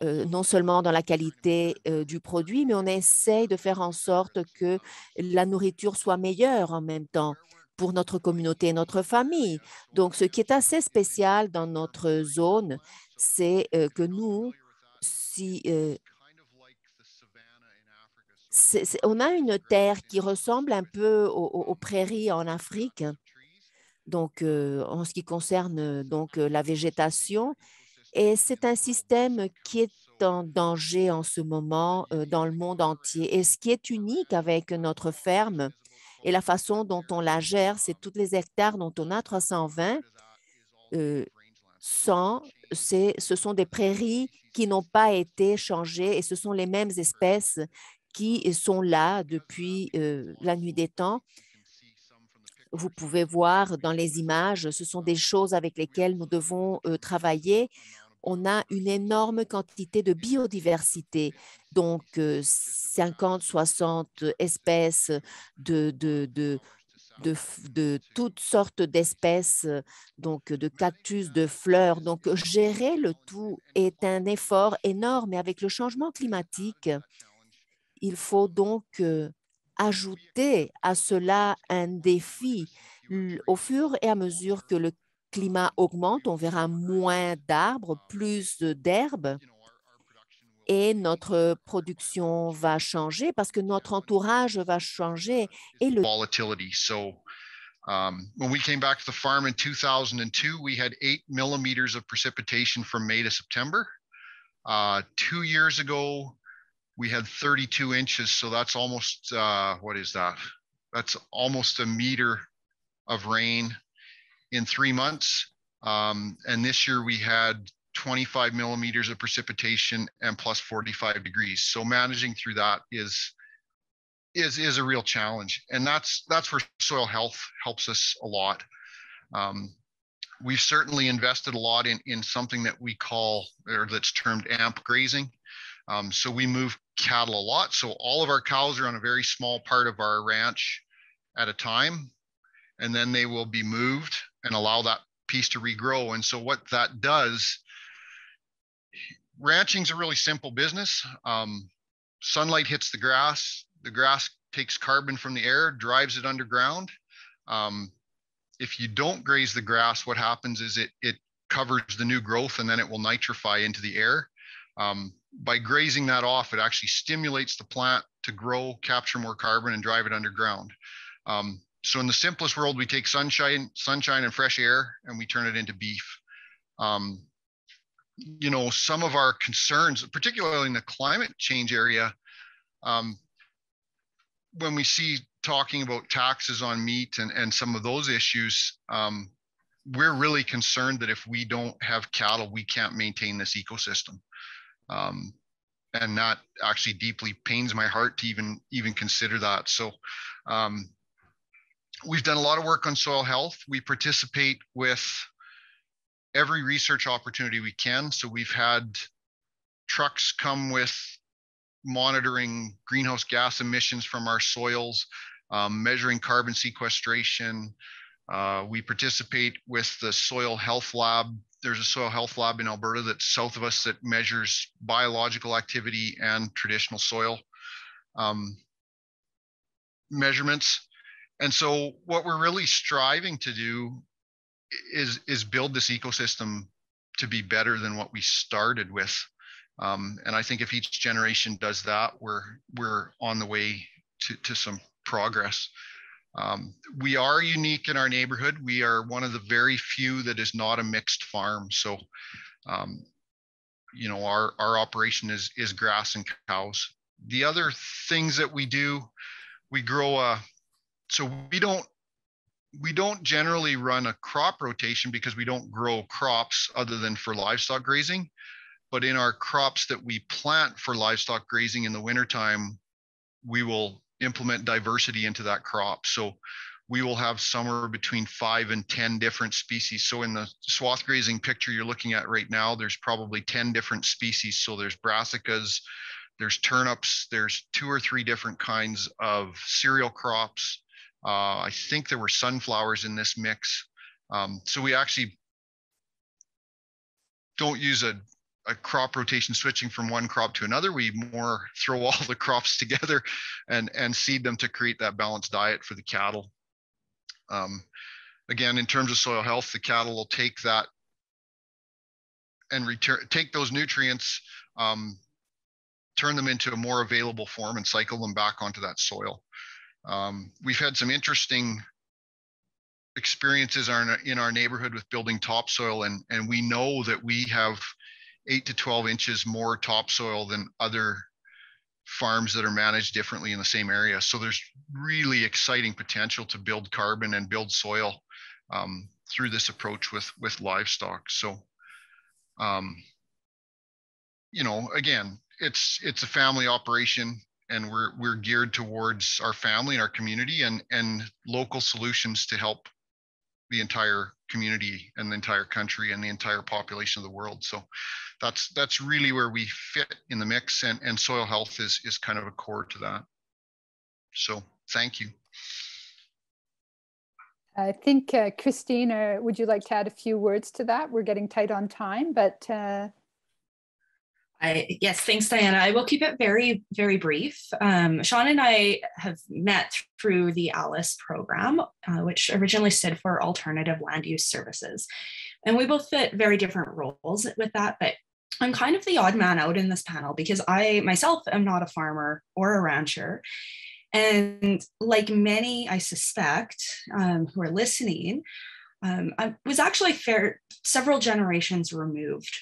non seulement dans la qualité du produit, mais on essaye de faire en sorte que la nourriture soit meilleure en même temps pour notre communauté et notre famille. Donc, ce qui est assez spécial dans notre zone, c'est que nous, on a une terre qui ressemble un peu aux prairies en Afrique. Donc, en ce qui concerne la végétation, et c'est un système qui est en danger en ce moment dans le monde entier. Et ce qui est unique avec notre ferme et la façon dont on la gère, c'est tous les hectares dont on a 320, ce sont des prairies qui n'ont pas été changées et ce sont les mêmes espèces qui sont là depuis la nuit des temps. Vous pouvez voir dans les images, ce sont des choses avec lesquelles nous devons travailler. On a une énorme quantité de biodiversité, donc 50, 60 espèces de toutes sortes d'espèces, donc de cactus, de fleurs. Donc, gérer le tout est un effort énorme. Et avec le changement climatique, il faut donc ajouter à cela un défi. Au fur et à mesure que le climat augmente, on verra moins d'arbres, plus d'herbes et notre production va changer parce que notre entourage va changer. Et le volatility. So when we came back to the farm in 2002, we had 8 millimeters of precipitation from May to September. 2 years ago, we had 32 inches. So that's almost, what is that? That's almost a meter of rain in 3 months. And this year we had 25 millimeters of precipitation and plus 45 degrees. So managing through that is a real challenge. And that's where soil health helps us a lot. We've certainly invested a lot in something that we call, or that's termed AMP grazing. So we move cattle a lot. So all of our cows are on a very small part of our ranch at a time, and then they will be moved and allow that piece to regrow. And so what that does ranching's a really simple business. Sunlight hits the grass takes carbon from the air, drives it underground. If you don't graze the grass, what happens is it covers the new growth and then it will nitrify into the air. By grazing that off, it actually stimulates the plant to grow, capture more carbon, and drive it underground. So in the simplest world, we take sunshine and fresh air, and we turn it into beef. You know, some of our concerns, particularly in the climate change area, when we see talking about taxes on meat and some of those issues, we're really concerned that if we don't have cattle, we can't maintain this ecosystem. And that actually deeply pains my heart to even consider that. So we've done a lot of work on soil health. We participate with every research opportunity we can. So we've had trucks come with monitoring greenhouse gas emissions from our soils, measuring carbon sequestration. We participate with the soil health lab. There's a soil health lab in Alberta that's south of us that measures biological activity and traditional soil measurements. And so what we're really striving to do is build this ecosystem to be better than what we started with. And I think if each generation does that, we're on the way to some progress. We are unique in our neighborhood. We are one of the very few that is not a mixed farm. So, you know, our operation is grass and cows. The other things that we do, we grow so we don't generally run a crop rotation because we don't grow crops other than for livestock grazing. But in our crops that we plant for livestock grazing in the wintertime, we will implement diversity into that crop. So we will have somewhere between 5 and 10 different species. So in the swath grazing picture you're looking at right now, there's probably 10 different species. So there's brassicas, there's turnips, there's 2 or 3 different kinds of cereal crops. I think there were sunflowers in this mix. So we actually don't use a crop rotation switching from one crop to another. We more throw all the crops together and seed them to create that balanced diet for the cattle. Again, in terms of soil health, the cattle will take that and take those nutrients, turn them into a more available form and cycle them back onto that soil. We've had some interesting experiences in our neighborhood with building topsoil, and we know that we have 8 to 12 inches more topsoil than other farms that are managed differently in the same area. So there's really exciting potential to build carbon and build soil through this approach with livestock. So, you know, again, it's a family operation, and we're geared towards our family and our community and local solutions to help the entire community and the entire country and the entire population of the world. So that's really where we fit in the mix, and soil health is kind of a core to that. So thank you. I think Christine, would you like to add a few words to that? We're getting tight on time, but yes, thanks, Diana. I will keep it very, very brief. Sean and I have met through the ALICE program, which originally stood for Alternative Land Use Services. And we both fit very different roles with that, but I'm kind of the odd man out in this panel because I myself am not a farmer or a rancher. And like many, I suspect, who are listening, I was actually several generations removed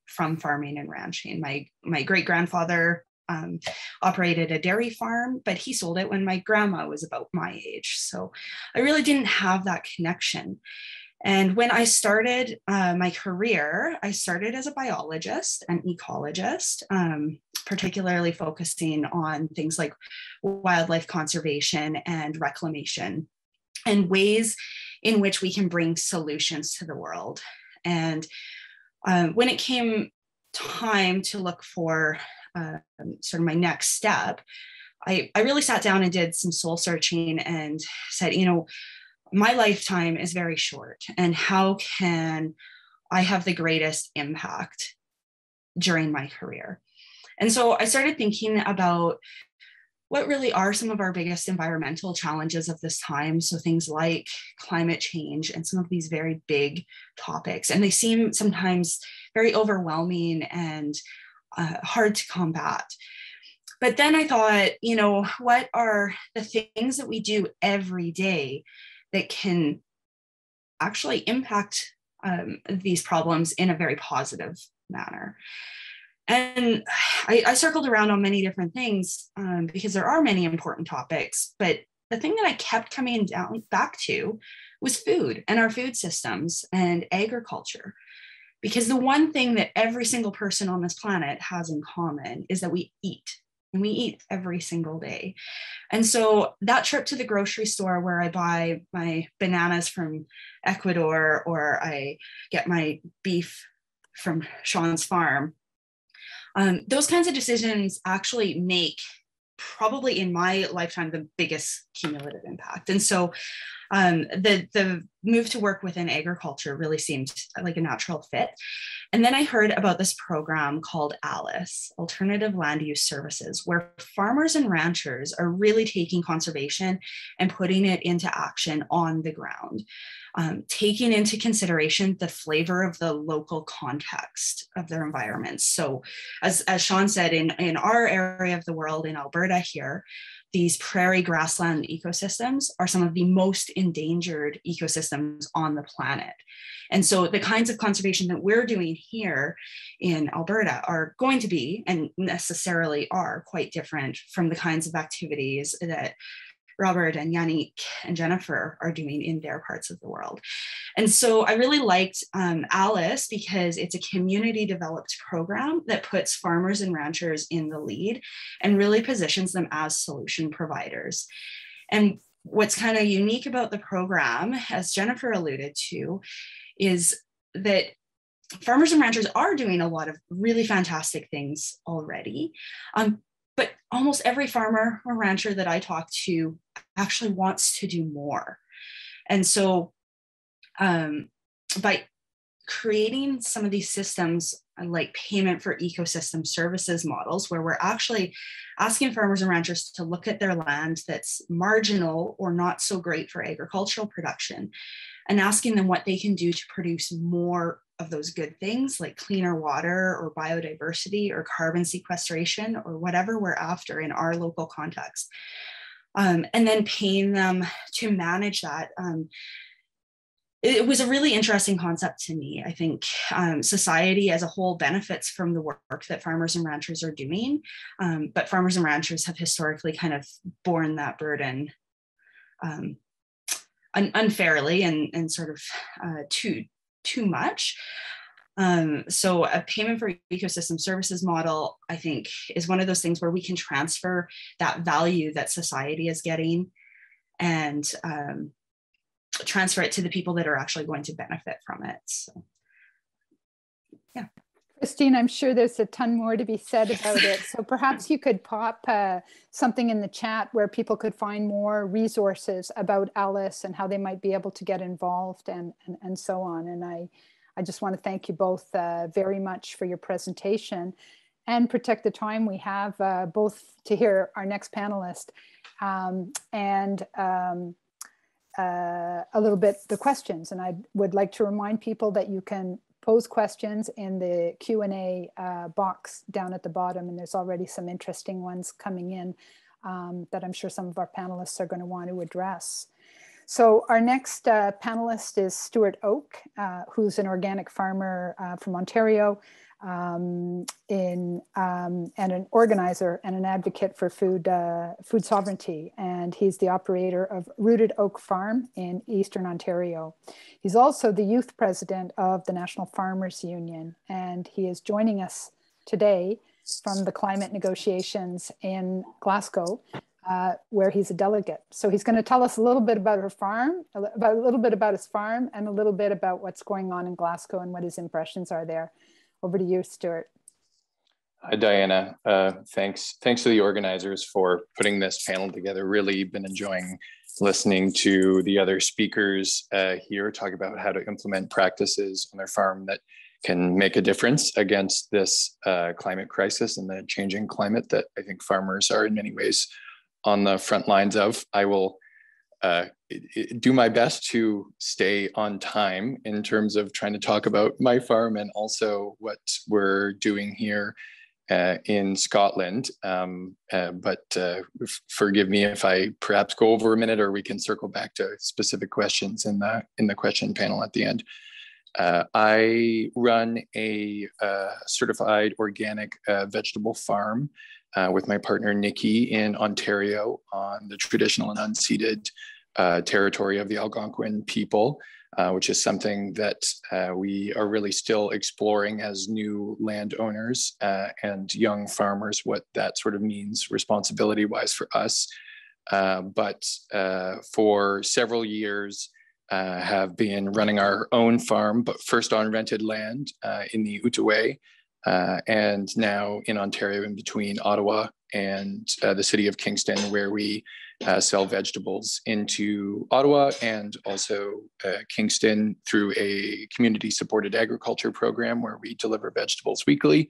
from farming and ranching. My great-grandfather operated a dairy farm, but he sold it when my grandma was about my age. So I really didn't have that connection. And when I started my career, I started as a biologist and ecologist, particularly focusing on things like wildlife conservation and reclamation and ways in which we can bring solutions to the world. And when it came time to look for sort of my next step, I really sat down and did some soul searching and said, you know, my lifetime is very short, and how can I have the greatest impact? during my career. And so I started thinking about what really are some of our biggest environmental challenges of this time. So things like climate change and some of these very big topics. And they seem sometimes very overwhelming and hard to combat. But then I thought, you know, what are the things that we do every day that can actually impact these problems in a very positive manner? And I circled around on many different things because there are many important topics, but the thing that I kept coming back to was food and our food systems and agriculture. Because the one thing that every single person on this planet has in common is that we eat, and we eat every single day. And so that trip to the grocery store where I buy my bananas from Ecuador, or I get my beef from Sean's farm, those kinds of decisions actually make, probably in my lifetime, the biggest cumulative impact. And so the move to work within agriculture really seemed like a natural fit. And then I heard about this program called ALICE, Alternative Land Use Services, where farmers and ranchers are really taking conservation and putting it into action on the ground, taking into consideration the flavor of the local context of their environments. So as Sean said, in our area of the world, in Alberta here, these prairie grassland ecosystems are some of the most endangered ecosystems on the planet. And so the kinds of conservation that we're doing here in Alberta are going to be, and necessarily are, quite different from the kinds of activities that Robert and Yannick and Jennifer are doing in their parts of the world. And so I really liked ALICE because it's a community developed program that puts farmers and ranchers in the lead and really positions them as solution providers. And what's kind of unique about the program, as Jennifer alluded to, is that farmers and ranchers are doing a lot of really fantastic things already. But almost every farmer or rancher that I talk to actually wants to do more. And so by creating some of these systems like payment for ecosystem services models, where we're actually asking farmers and ranchers to look at their land that's marginal or not so great for agricultural production, and asking them what they can do to produce more of those good things like cleaner water or biodiversity or carbon sequestration or whatever we're after in our local context. And then paying them to manage that. It was a really interesting concept to me. I think society as a whole benefits from the work that farmers and ranchers are doing, but farmers and ranchers have historically kind of borne that burden unfairly and sort of too much. So a payment for ecosystem services model, I think, is one of those things where we can transfer that value that society is getting and transfer it to the people that are actually going to benefit from it. So, yeah. Christine, I'm sure there's a ton more to be said about it. So perhaps you could pop something in the chat where people could find more resources about ALICE and how they might be able to get involved and so on. And I just want to thank you both very much for your presentation and protect the time we have both to hear our next panelist and a little bit the questions. And I would like to remind people that you can pose questions in the Q&A box down at the bottom, and there's already some interesting ones coming in that I'm sure some of our panelists are going to want to address. So our next panelist is Stuart Oak, who's an organic farmer from Ontario and an organizer and an advocate for food sovereignty. And he's the operator of Rooted Oak Farm in Eastern Ontario. He's also the youth president of the National Farmers Union. And he is joining us today from the climate negotiations in Glasgow, where he's a delegate. So he's going to tell us a little bit about her farm, a little bit about his farm, and a little bit about what's going on in Glasgow and what his impressions are there. Over to you, Stuart. Hi, Diana. Thanks to the organizers for putting this panel together. Really been enjoying listening to the other speakers here talk about how to implement practices on their farm that can make a difference against this climate crisis and the changing climate that I think farmers are in many ways on the front lines of. I will do my best to stay on time in terms of trying to talk about my farm and also what we're doing here in Scotland. But forgive me if I perhaps go over a minute, or we can circle back to specific questions in the question panel at the end. I run a certified organic vegetable farm with my partner Nikki in Ontario on the traditional and unceded territory of the Algonquin people, which is something that we are really still exploring as new landowners and young farmers, what that sort of means responsibility-wise for us. But for several years, have been running our own farm, but first on rented land in the Outaouais, and now in Ontario, in between Ottawa and the city of Kingston, where we sell vegetables into Ottawa and also Kingston through a community-supported agriculture program where we deliver vegetables weekly,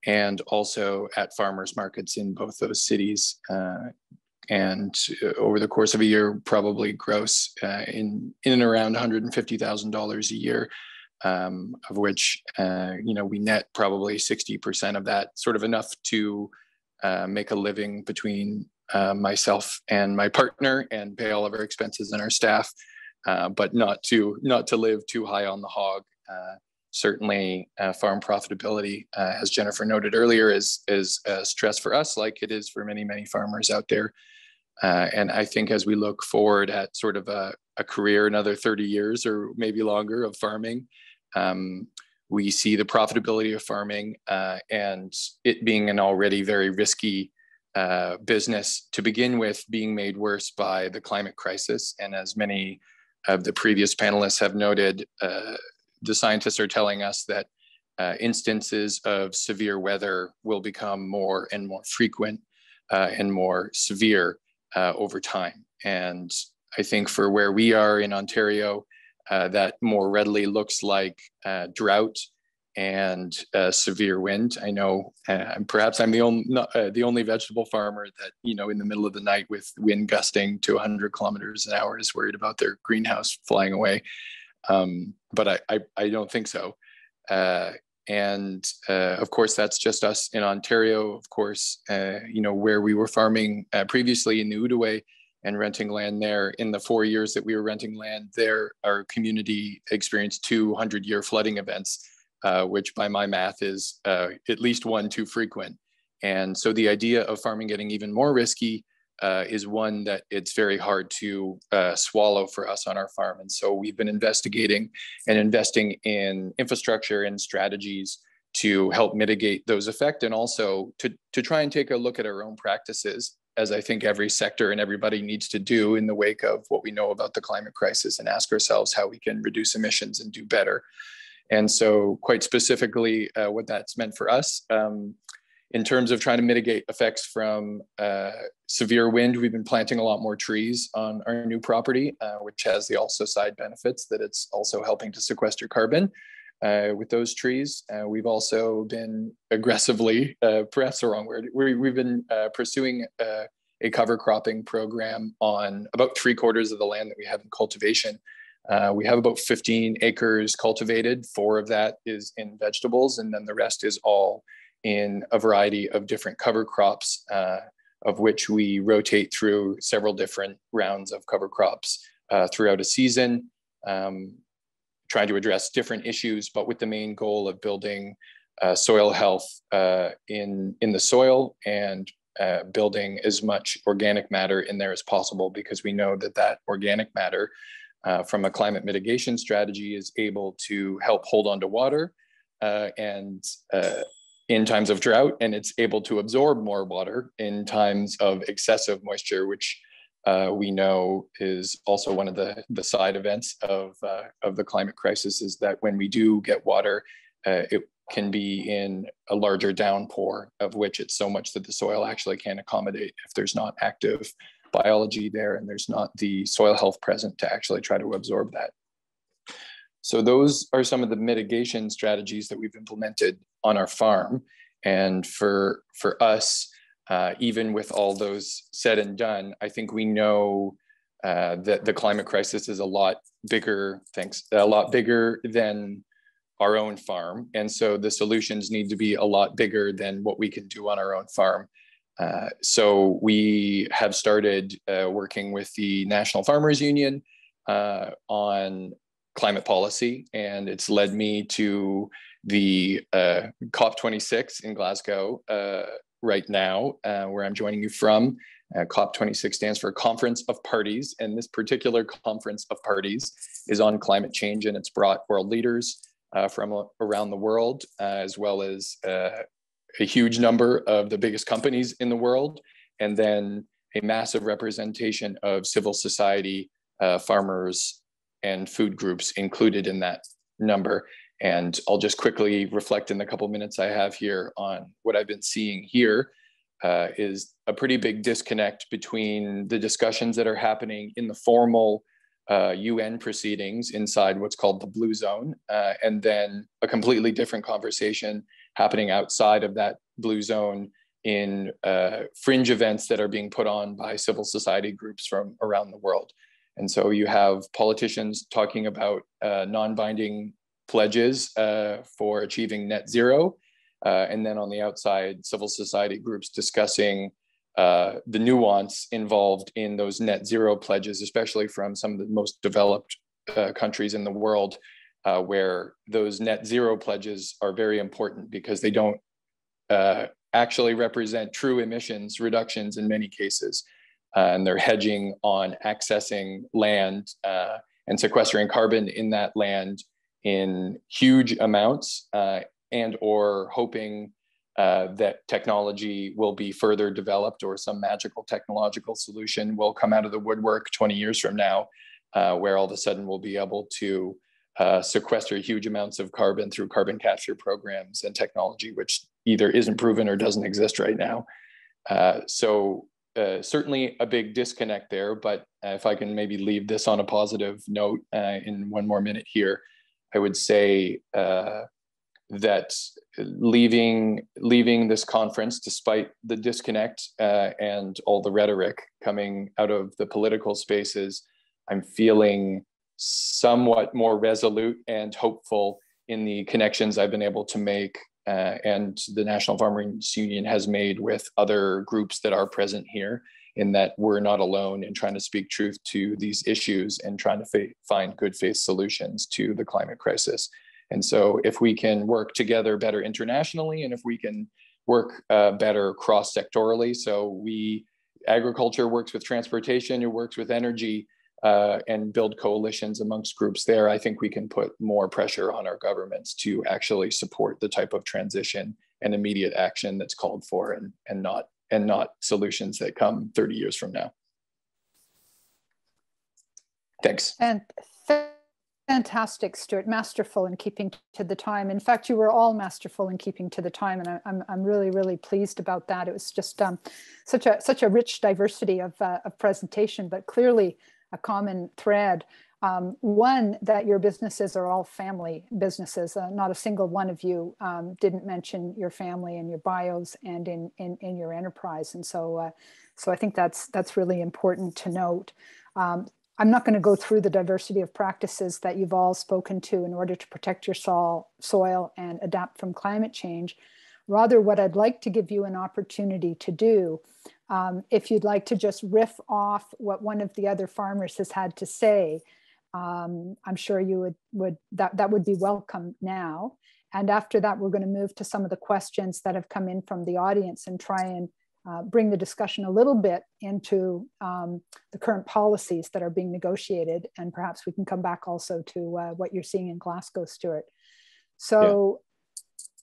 and also at farmers markets in both those cities. And over the course of a year, probably gross in and around $150,000 a year, of which we net probably 60% of that, sort of enough to make a living between myself and my partner and pay all of our expenses and our staff, but not to live too high on the hog. Certainly, farm profitability, as Jennifer noted earlier, is a stress for us, like it is for many, many farmers out there. And I think as we look forward at sort of a career, another 30 years or maybe longer of farming, we see the profitability of farming and it being an already very risky business to begin with, being made worse by the climate crisis. And as many of the previous panelists have noted, the scientists are telling us that instances of severe weather will become more and more frequent and more severe over time. And I think for where we are in Ontario, that more readily looks like drought and severe wind. I know perhaps I'm the only vegetable farmer that, in the middle of the night with wind gusting to 100 kilometers an hour is worried about their greenhouse flying away. But I don't think so. And of course, that's just us in Ontario. Of course, where we were farming previously in the Outaouais and renting land there, in the 4 years that we were renting land there, our community experienced 200-year flooding events, which by my math is at least one too frequent. And so the idea of farming getting even more risky is one that it's very hard to swallow for us on our farm. And so we've been investigating and investing in infrastructure and strategies to help mitigate those effects, and also to try and take a look at our own practices, as I think every sector and everybody needs to do in the wake of what we know about the climate crisis, and ask ourselves how we can reduce emissions and do better. And so quite specifically, what that's meant for us, in terms of trying to mitigate effects from severe wind, we've been planting a lot more trees on our new property, which has the also side benefits that it's also helping to sequester carbon with those trees. We've also been aggressively, perhaps the wrong word, we've been pursuing a cover cropping program on about 3/4 of the land that we have in cultivation. We have about 15 acres cultivated. 4 of that is in vegetables, and then the rest is all in a variety of different cover crops, of which we rotate through several different rounds of cover crops throughout a season, trying to address different issues, but with the main goal of building soil health in the soil and building as much organic matter in there as possible, because we know that organic matter from a climate mitigation strategy is able to help hold on to water and in times of drought, and it's able to absorb more water in times of excessive moisture, which we know is also one of the side events of the climate crisis, is that when we do get water, it can be in a larger downpour, of which it's so much that the soil actually can't accommodate if there's not active biology there and there's not the soil health present to actually try to absorb that. So those are some of the mitigation strategies that we've implemented on our farm. And for us, even with all those said and done, I think we know that the climate crisis is a lot bigger than our own farm. And so the solutions need to be a lot bigger than what we can do on our own farm. So we have started working with the National Farmers Union on climate policy, and it's led me to the COP26 in Glasgow right now, where I'm joining you from. COP26 stands for Conference of Parties, and this particular Conference of Parties is on climate change, and it's brought world leaders from around the world, as well as a huge number of the biggest companies in the world, and then a massive representation of civil society, farmers, and food groups included in that number. And I'll just quickly reflect in the couple minutes I have here on what I've been seeing here is a pretty big disconnect between the discussions that are happening in the formal UN proceedings inside what's called the Blue Zone, and then a completely different conversation happening outside of that Blue Zone in fringe events that are being put on by civil society groups from around the world. And so you have politicians talking about non-binding pledges for achieving net zero. And then on the outside, civil society groups discussing the nuance involved in those net zero pledges, especially from some of the most developed countries in the world, where those net zero pledges are very important because they don't actually represent true emissions reductions in many cases. And they're hedging on accessing land and sequestering carbon in that land in huge amounts, and or hoping that technology will be further developed or some magical technological solution will come out of the woodwork 20 years from now, where all of a sudden we'll be able to sequester huge amounts of carbon through carbon capture programs and technology, which either isn't proven or doesn't exist right now. So certainly a big disconnect there, but if I can maybe leave this on a positive note in one more minute here, I would say that leaving this conference, despite the disconnect and all the rhetoric coming out of the political spaces, I'm feeling somewhat more resolute and hopeful in the connections I've been able to make and the National Farmers Union has made with other groups that are present here, in that we're not alone in trying to speak truth to these issues and trying to find good faith solutions to the climate crisis. And so if we can work together better internationally, and if we can work better cross-sectorally, so agriculture works with transportation, it works with energy, and build coalitions amongst groups there, I think we can put more pressure on our governments to actually support the type of transition and immediate action that's called for, and not solutions that come 30 years from now. Thanks. And fantastic, Stuart. Masterful in keeping to the time. In fact, you were all masterful in keeping to the time, and I'm really, really pleased about that. It was just such a rich diversity of presentation, but clearly a common thread. One, that your businesses are all family businesses. Not a single one of you didn't mention your family in your bios and in your enterprise. And so I think that's really important to note. I'm not going to go through the diversity of practices that you've all spoken to in order to protect your soil and adapt from climate change. Rather, what I'd like to give you an opportunity to do, if you'd like to just riff off what one of the other farmers has had to say, I'm sure you that would be welcome now. And after that, we're going to move to some of the questions that have come in from the audience and try and bring the discussion a little bit into the current policies that are being negotiated. And perhaps we can come back also to what you're seeing in Glasgow, Stuart. So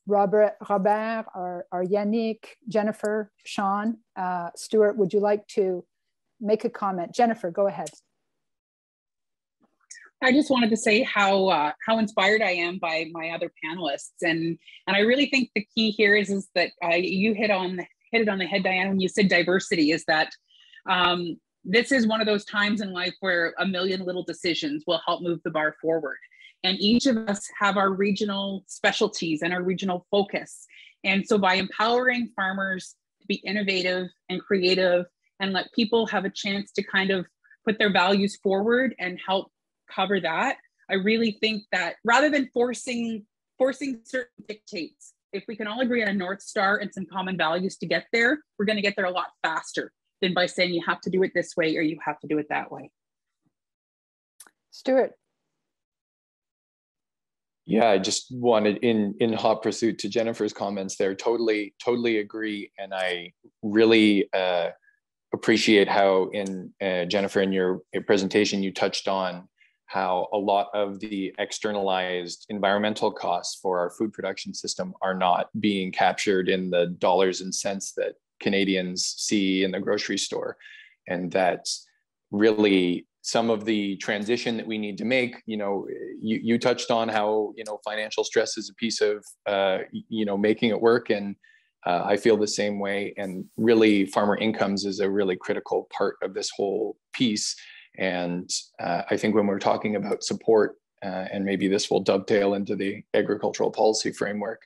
Robert, or Yannick, Jennifer, Sean, Stuart, would you like to make a comment? Jennifer, go ahead. I just wanted to say how inspired I am by my other panelists, and I really think the key here is that you hit it on the head, Diane, when you said diversity. Is that this is one of those times in life where a million little decisions will help move the bar forward. And each of us have our regional specialties and our regional focus. And so by empowering farmers to be innovative and creative and let people have a chance to kind of put their values forward and help cover that, I really think that rather than forcing certain dictates, if we can all agree on a North Star and some common values to get there, we're going to get there a lot faster than by saying you have to do it this way or you have to do it that way. Stuart. Yeah, I just wanted in hot pursuit to Jennifer's comments there, totally agree. And I really appreciate how in Jennifer, in your presentation, you touched on how a lot of the externalized environmental costs for our food production system are not being captured in the dollars and cents that Canadians see in the grocery store. And that's really some of the transition that we need to make. You know, you touched on how, you know, financial stress is a piece of, you know, making it work. And I feel the same way. And really farmer incomes is a really critical part of this whole piece. And I think when we're talking about support, and maybe this will dovetail into the agricultural policy framework,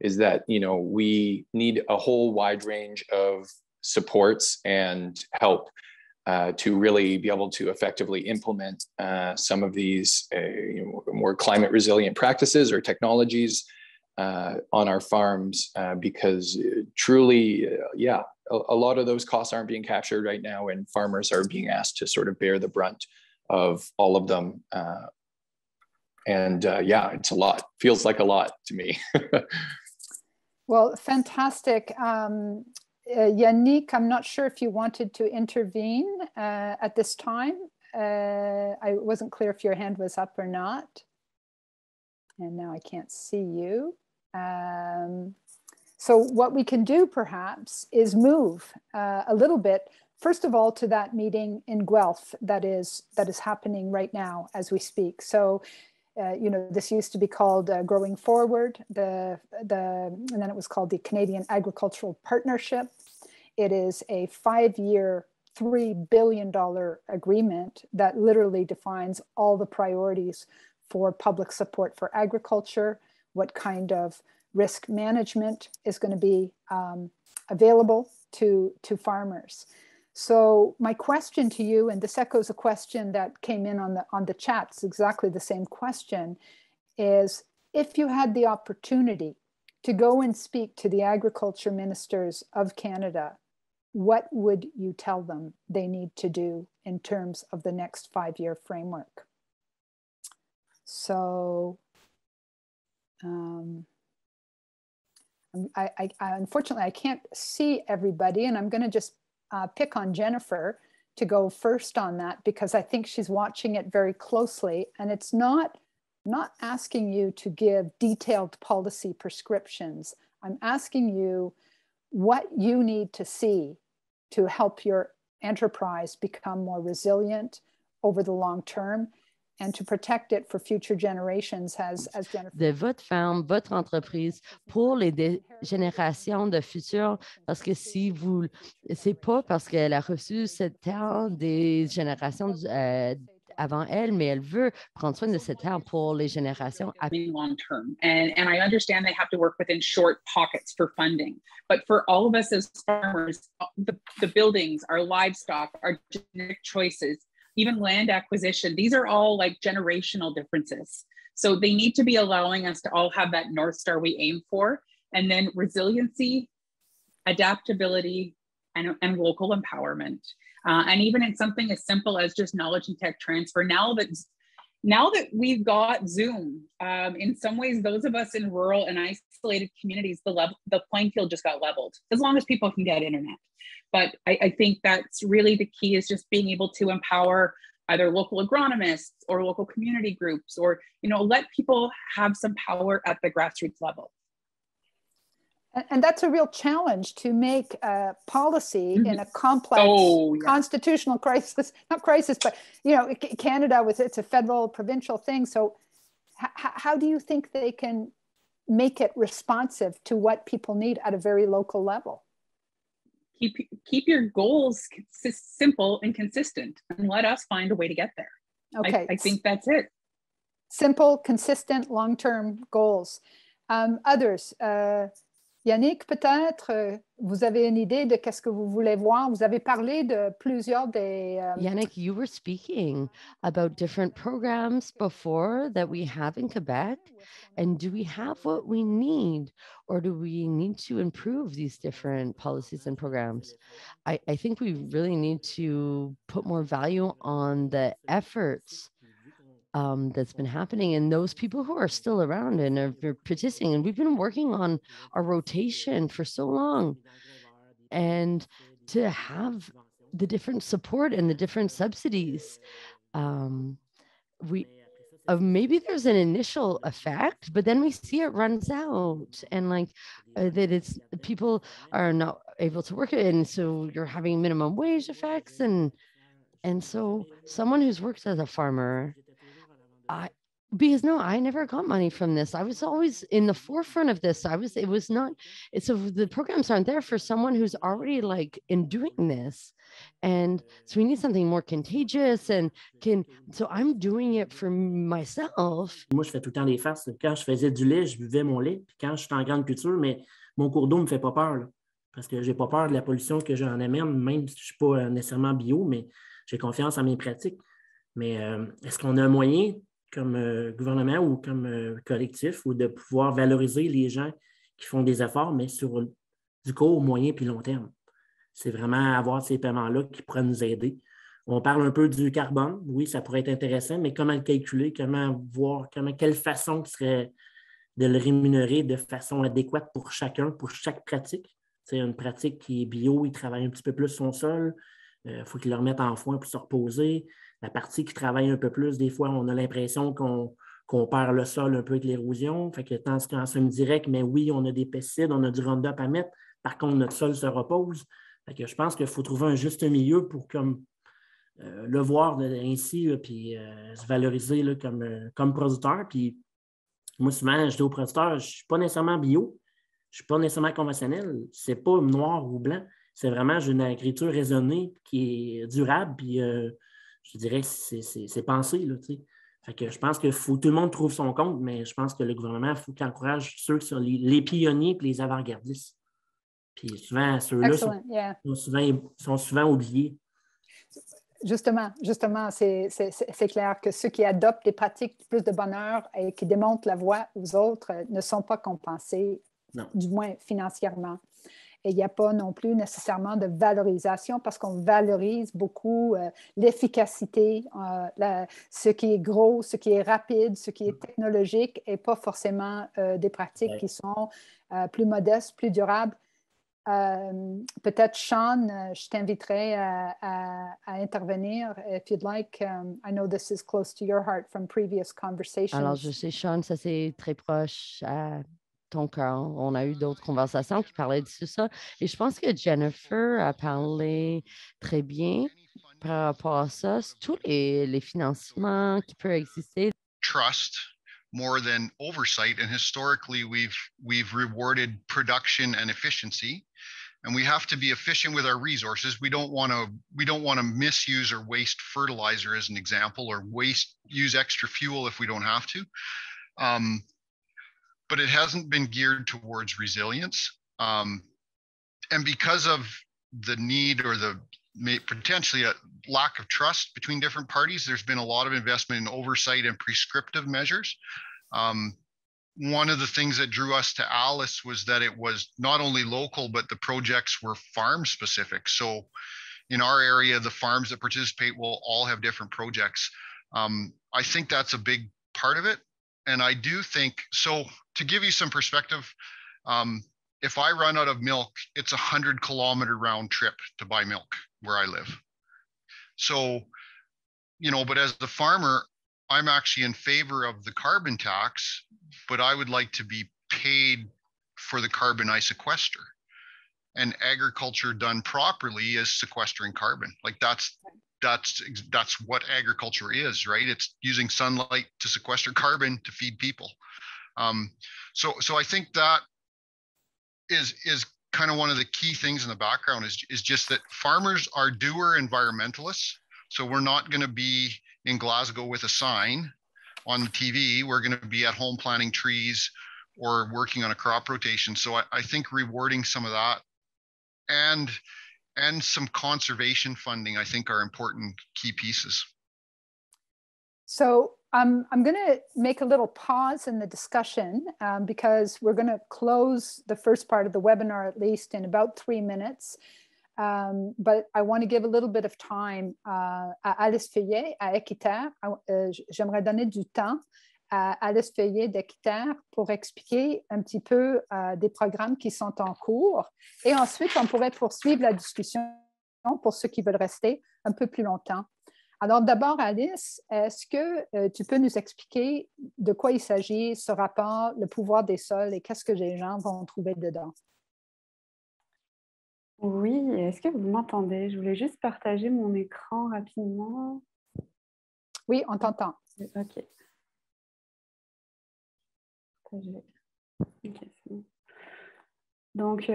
is that, you know, we need a whole wide range of supports and help to really be able to effectively implement some of these you know, more climate resilient practices or technologies on our farms, because truly, yeah, a lot of those costs aren't being captured right now, and farmers are being asked to sort of bear the brunt of all of them. Yeah, it's a lot, feels like a lot to me. Well, fantastic. Yannick, I'm not sure if you wanted to intervene at this time. I wasn't clear if your hand was up or not. And now I can't see you. So what we can do perhaps is move a little bit, first of all, to that meeting in Guelph that is happening right now as we speak. So, you know, this used to be called Growing Forward, and then it was called the Canadian Agricultural Partnership. It is a 5-year, $3 billion agreement that literally defines all the priorities for public support for agriculture, what kind of risk management is going to be available to farmers. So my question to you, and this echoes a question that came in on the chat, it's exactly the same question, is if you had the opportunity to go and speak to the agriculture ministers of Canada, what would you tell them they need to do in terms of the next 5-year framework? So unfortunately, I can't see everybody, and I'm going to just pick on Jennifer to go first on that, because I think she's watching it very closely. And it's not asking you to give detailed policy prescriptions. I'm asking you what you need to see to help your enterprise become more resilient over the long term, and to protect it for future generations, as Jennifer. De votre ferme, votre entreprise, pour les générations de futures, parce que si vous, c'est pas parce qu'elle a reçu cette terre des générations avant elle, mais elle veut prendre soin de cette terre pour les générations long term. And I understand they have to work within short pockets for funding, but for all of us as farmers, the buildings, our livestock, our genetic choices, even land acquisition, these are all like generational differences. So they need to be allowing us to all have that North Star we aim for, and then resiliency, adaptability, and local empowerment. And even in something as simple as just knowledge and tech transfer, now that we've got Zoom, in some ways, those of us in rural and isolated communities, the playing field just got leveled, as long as people can get internet. But I think that's really the key, is just being able to empower either local agronomists or local community groups, or, you know, let people have some power at the grassroots level. And that's a real challenge, to make policy in a complex constitutional crisis, not crisis, but, you know, Canada, it's a federal, provincial thing. So how do you think they can make it responsive to what people need at a very local level? Keep your goals simple and consistent, and let us find a way to get there. Okay. I think that's it. simple, consistent, long-term goals. Others, Yannick, peut-être, vous avez une idée de qu'est-ce que vous voulez voir. Vous avez parlé de plusieurs des... Yannick, you were speaking about different programs before that we have in Quebec. And do we have what we need, or do we need to improve these different policies and programs? I think we really need to put more value on the efforts that's been happening, and those people who are still around and are participating. And we've been working on our rotation for so long, and to have the different support and the different subsidies, maybe there's an initial effect, but then we see it runs out, and that it's people are not able to work it, and so you're having minimum wage effects, and so someone who's worked as a farmer, I never got money from this. I was always in the forefront of this. It was not, so the programs aren't there for someone who's already in doing this. And so we need something more contagious so I'm doing it for myself. Moi, je fais tout le temps des farces. Quand je faisais du lait, je buvais mon lait. Puis quand je suis en grande culture, mais mon cours d'eau ne me fait pas peur, là, parce que j'ai pas peur de la pollution que j'en amène, même si je ne suis pas nécessairement bio, mais j'ai confiance en mes pratiques. Mais est-ce qu'on a un moyen, comme gouvernement ou comme collectif, ou de pouvoir valoriser les gens qui font des efforts, mais sur du court, moyen puis long terme? C'est vraiment avoir ces paiements-là qui pourraient nous aider. On parle un peu du carbone. Oui, ça pourrait être intéressant, mais comment le calculer, comment voir, quelle façon qui serait de le rémunérer de façon adéquate pour chacun, pour chaque pratique. C'est une pratique qui est bio, il travaille un petit peu plus son sol. Il faut qu'il le remette en foin pour se reposer. La partie qui travaille un peu plus, des fois, on a l'impression qu'on perd le sol un peu avec l'érosion. Fait que en semi-direct, mais oui, on a des pesticides, on a du Roundup à mettre. Par contre, notre sol se repose. Fait que je pense qu'il faut trouver un juste milieu pour le voir ainsi, puis se valoriser là, comme producteur. Puis moi, souvent, je dis aux producteurs, je ne suis pas nécessairement bio, je ne suis pas nécessairement conventionnel. Ce n'est pas noir ou blanc. C'est vraiment une agriculture raisonnée qui est durable, puis je dirais que c'est pensé. Là, fait que je pense que tout le monde trouve son compte, mais je pense que le gouvernement, il faut qu'il encourage ceux qui sont les pionniers et les avant-gardistes. Puis souvent, ceux-là sont souvent oubliés. Justement, c'est clair que ceux qui adoptent des pratiques plus de bonheur et qui démontrent la voie aux autres ne sont pas compensés, du moins financièrement. Et il n'y a pas non plus nécessairement de valorisation parce qu'on valorise beaucoup l'efficacité, ce qui est gros, ce qui est rapide, ce qui est technologique et pas forcément des pratiques qui sont plus modestes, plus durables. Peut-être, Sean, je t'inviterai à intervenir if you'd like. I know this is close to your heart from previous conversations. Alors, je sais, Sean, ça c'est très proche à ton cœur. On a eu d'autres conversations qui parlaient de ça. Et je pense que Jennifer a parlé très bien par rapport à ça. Tous les financements qui peuvent exister. Trust more than oversight, and historically we've rewarded production and efficiency, and we have to be efficient with our resources. We don't want to misuse or waste fertilizer, as an example, or use extra fuel if we don't have to. But it hasn't been geared towards resilience, and because of the need or potentially a lack of trust between different parties, there's been a lot of investment in oversight and prescriptive measures. One of the things that drew us to ALICE was that it was not only local, but the projects were farm specific. So in our area, the farms that participate will all have different projects. I think that's a big part of it. And I do think, so to give you some perspective, if I run out of milk, it's a 100-kilometer round trip to buy milk where I live. So, but as the farmer, I'm actually in favor of the carbon tax, but I would like to be paid for the carbon I sequester. And agriculture done properly is sequestering carbon. Like that's what agriculture is, right? It's using sunlight to sequester carbon to feed people. So I think that is kind of one of the key things in the background is just that farmers are doer environmentalists. So we're not going to be in Glasgow with a sign on TV. We're going to be at home planting trees or working on a crop rotation. So I think rewarding some of that and some conservation funding, I think, are important key pieces. So I'm going to make a little pause in the discussion because we're going to close the first part of the webinar, at least in about 3 minutes. But I want to give a little bit of time à Alice Feuillet, à Équiterre. J'aimerais donner du temps à Alice Feuillet d'Équiterre pour expliquer un petit peu des programmes qui sont en cours. Et ensuite, on pourrait poursuivre la discussion pour ceux qui veulent rester un peu plus longtemps. Alors d'abord, Alice, est-ce que tu peux nous expliquer de quoi il s'agit, ce rapport, le pouvoir des sols et qu'est-ce que les gens vont trouver dedans? Oui, est-ce que vous m'entendez? Je voulais juste partager mon écran rapidement. Oui, on t'entend. OK. Okay, c'est bon. Donc,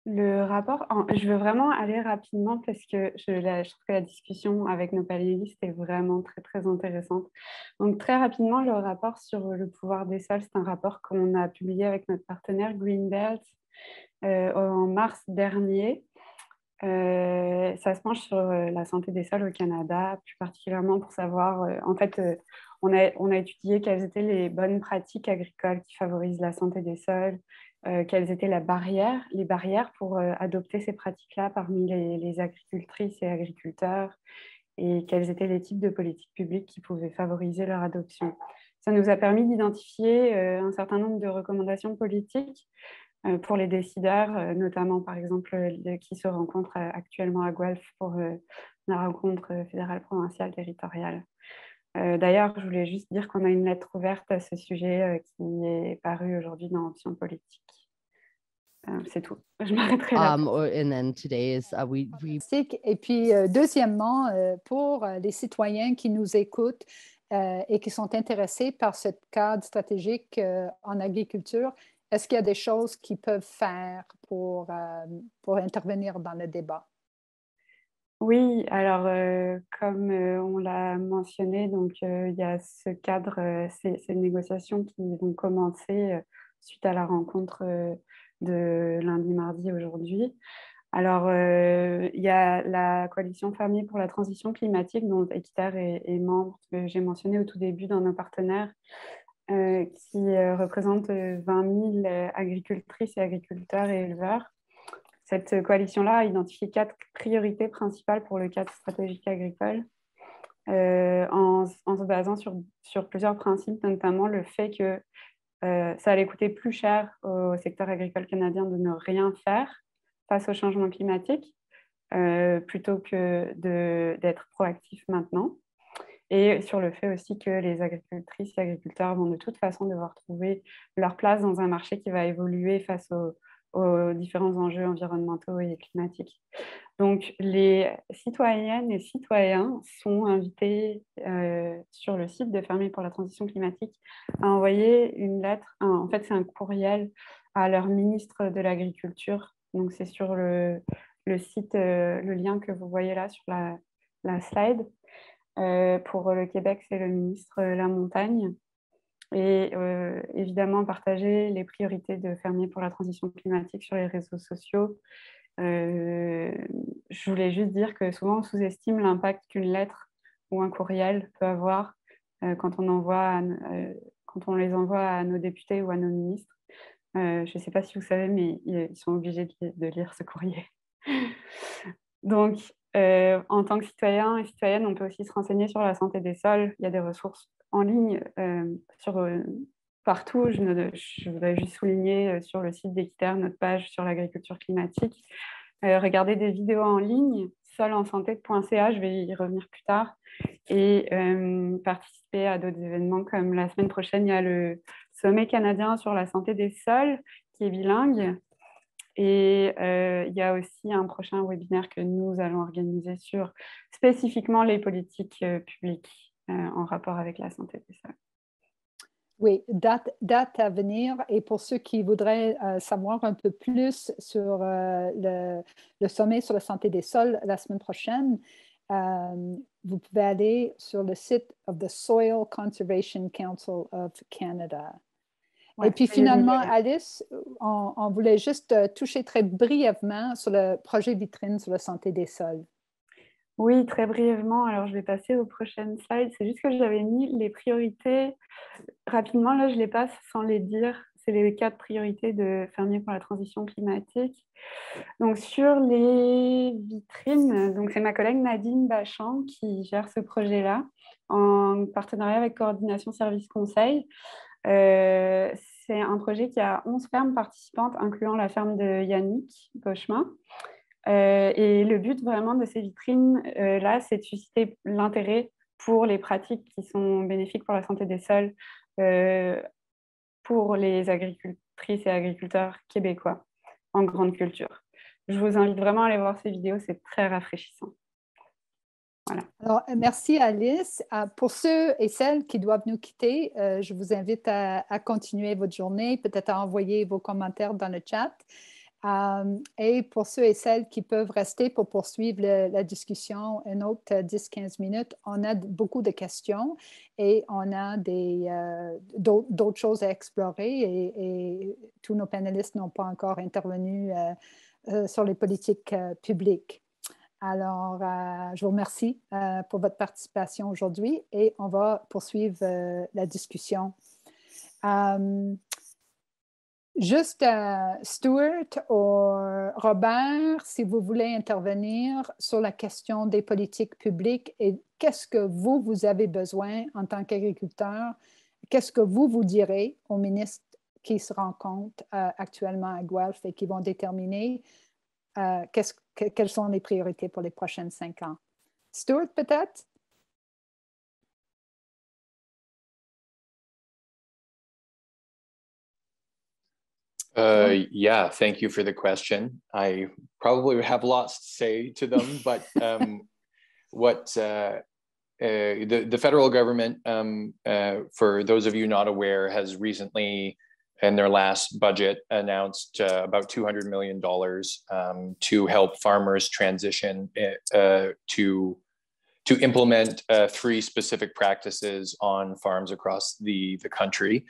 le rapport, je veux vraiment aller rapidement parce que je trouve que la discussion avec nos panélistes est vraiment très, très intéressante. Donc, très rapidement, le rapport sur le pouvoir des sols, c'est un rapport qu'on a publié avec notre partenaire Greenbelt en mars dernier. Ça se penche sur la santé des sols au Canada, plus particulièrement pour savoir, on a étudié quelles étaient les bonnes pratiques agricoles qui favorisent la santé des sols, quelles étaient les barrières pour adopter ces pratiques-là parmi les agricultrices et agriculteurs, et quels étaient les types de politiques publiques qui pouvaient favoriser leur adoption. Ça nous a permis d'identifier un certain nombre de recommandations politiques pour les décideurs, notamment par exemple qui se rencontrent actuellement à Guelph pour la rencontre fédérale, provinciale, territoriale. D'ailleurs, je voulais juste dire qu'on a une lettre ouverte à ce sujet qui est parue aujourd'hui dans Options politiques. C'est tout. Je m'arrêterai là. And then today is Et puis, deuxièmement, pour les citoyens qui nous écoutent et qui sont intéressés par ce cadre stratégique en agriculture, est-ce qu'il y a des choses qu'ils peuvent faire pour intervenir dans le débat? Oui, alors comme on l'a mentionné, donc il y a ce cadre, ces négociations qui vont commencer suite à la rencontre de lundi, mardi, aujourd'hui. Alors, il y a la coalition Fermiers pour la transition climatique, dont Équiterre est membre, que j'ai mentionné au tout début dans nos partenaires, qui représente 20 000 agricultrices et agriculteurs et éleveurs. Cette coalition-là a identifié 4 priorités principales pour le cadre stratégique agricole, en se basant sur plusieurs principes, notamment le fait que ça allait coûter plus cher au secteur agricole canadien de ne rien faire face au changement climatique, plutôt que d'être proactif maintenant. Et sur le fait aussi que les agricultrices et agriculteurs vont de toute façon devoir trouver leur place dans un marché qui va évoluer face aux différents enjeux environnementaux et climatiques. Donc, les citoyennes et citoyens sont invités sur le site de Fermiers pour la transition climatique à envoyer une lettre, en fait c'est un courriel à leur ministre de l'Agriculture. Donc, c'est sur le site, le lien que vous voyez là sur la slide. Pour le Québec, c'est le ministre Lamontagne. Et évidemment, partager les priorités de Fermiers pour la transition climatique sur les réseaux sociaux. Je voulais juste dire que souvent, on sous-estime l'impact qu'une lettre ou un courriel peut avoir quand on les envoie à nos députés ou à nos ministres. Je ne sais pas si vous savez, mais ils sont obligés de lire ce courrier. Donc, en tant que citoyen et citoyenne, on peut aussi se renseigner sur la santé des sols. Il y a des ressources en ligne partout. Je voudrais juste souligner sur le site d'Équiterre, notre page sur l'agriculture climatique. Regardez des vidéos en ligne, solensanté.ca, je vais y revenir plus tard, et participer à d'autres événements comme la semaine prochaine, il y a le sommet canadien sur la santé des sols qui est bilingue. Et il y a aussi un prochain webinaire que nous allons organiser sur spécifiquement les politiques publiques en rapport avec la santé des sols. Oui, date à venir. Et pour ceux qui voudraient savoir un peu plus sur le sommet sur la santé des sols la semaine prochaine, vous pouvez aller sur le site of the Soil Conservation Council of Canada. Ouais, et puis finalement, Alice, on voulait juste toucher très brièvement sur le projet vitrine sur la santé des sols. Oui, très brièvement. Alors, je vais passer aux prochaines slides. C'est juste que j'avais mis les priorités rapidement. Là, je les passe sans les dire. C'est les 4 priorités de Fermiers pour la transition climatique. Donc, sur les vitrines, donc c'est ma collègue Nadine Bachand qui gère ce projet-là en partenariat avec Coordination Service Conseil. C'est un projet qui a 11 fermes participantes, incluant la ferme de Yannick Gauchemin. Et le but vraiment de ces vitrines-là, c'est de susciter l'intérêt pour les pratiques qui sont bénéfiques pour la santé des sols pour les agricultrices et agriculteurs québécois en grande culture. Je vous invite vraiment à aller voir ces vidéos, c'est très rafraîchissant. Voilà. Alors, merci Alice. Pour ceux et celles qui doivent nous quitter, je vous invite à continuer votre journée, peut-être à envoyer vos commentaires dans le chat. Et pour ceux et celles qui peuvent rester pour poursuivre la discussion une autre 10-15 minutes, on a beaucoup de questions et on a d'autres choses à explorer et tous nos panélistes n'ont pas encore intervenu sur les politiques publiques. Alors, je vous remercie pour votre participation aujourd'hui et on va poursuivre la discussion. Juste Stuart ou Robert, si vous voulez intervenir sur la question des politiques publiques et qu'est-ce que vous avez besoin en tant qu'agriculteur, qu'est-ce que vous direz aux ministres qui se rencontrent actuellement à Guelph et qui vont déterminer quelles sont les priorités pour les prochaines 5 ans. Stuart, peut-être? Yeah, thank you for the question. I probably have lots to say to them, but the federal government, for those of you not aware, has recently, in their last budget, announced about $200 million to help farmers transition to implement 3 specific practices on farms across the country.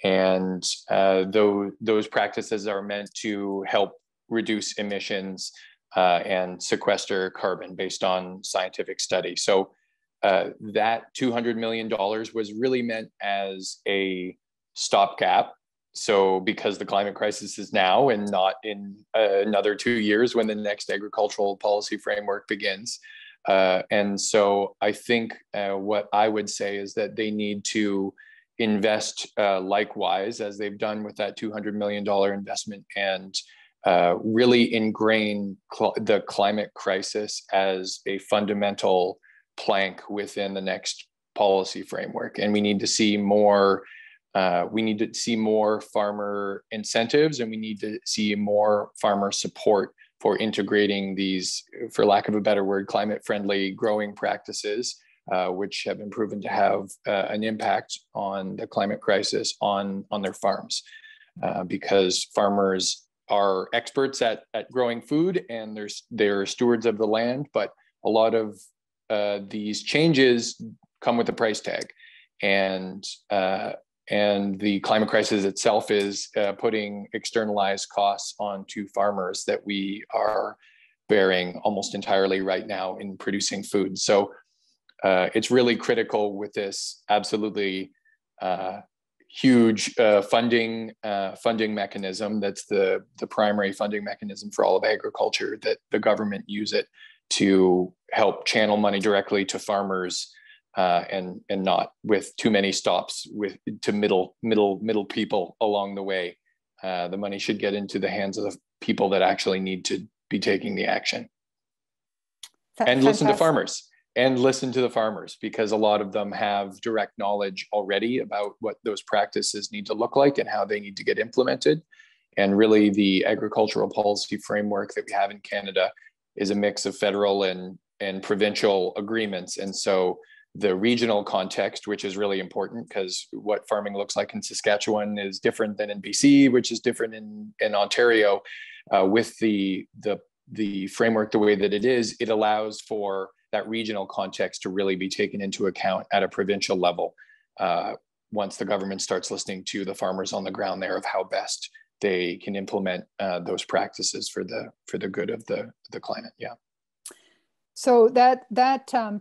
And those practices are meant to help reduce emissions and sequester carbon based on scientific study. So that $200 million was really meant as a stopgap. So because the climate crisis is now and not in another 2 years when the next agricultural policy framework begins. And so I think what I would say is that they need to invest likewise, as they've done with that $200 million investment, and really ingrain the climate crisis as a fundamental plank within the next policy framework. And we need to see more farmer incentives, and we need to see more farmer support for integrating these, for lack of a better word, climate-friendly growing practices, which have been proven to have an impact on the climate crisis on their farms, because farmers are experts at growing food and they're stewards of the land, but a lot of these changes come with a price tag, and the climate crisis itself is putting externalized costs onto farmers that we are bearing almost entirely right now in producing food. So it's really critical with this absolutely huge funding mechanism. That's the primary funding mechanism for all of agriculture, that the government use it to help channel money directly to farmers, and not with too many stops to middle people along the way. The money should get into the hands of the people that actually need to be taking the action. And listen to farmers. And listen to the farmers, because a lot of them have direct knowledge already about what those practices need to look like and how they need to get implemented. And really, the agricultural policy framework that we have in Canada is a mix of federal and provincial agreements. And so the regional context, which is really important, because what farming looks like in Saskatchewan is different than in BC, which is different in Ontario. With the framework the way that it is, it allows for that regional context to really be taken into account at a provincial level once the government starts listening to the farmers on the ground there of how best they can implement those practices for the good of the climate. Yeah. So that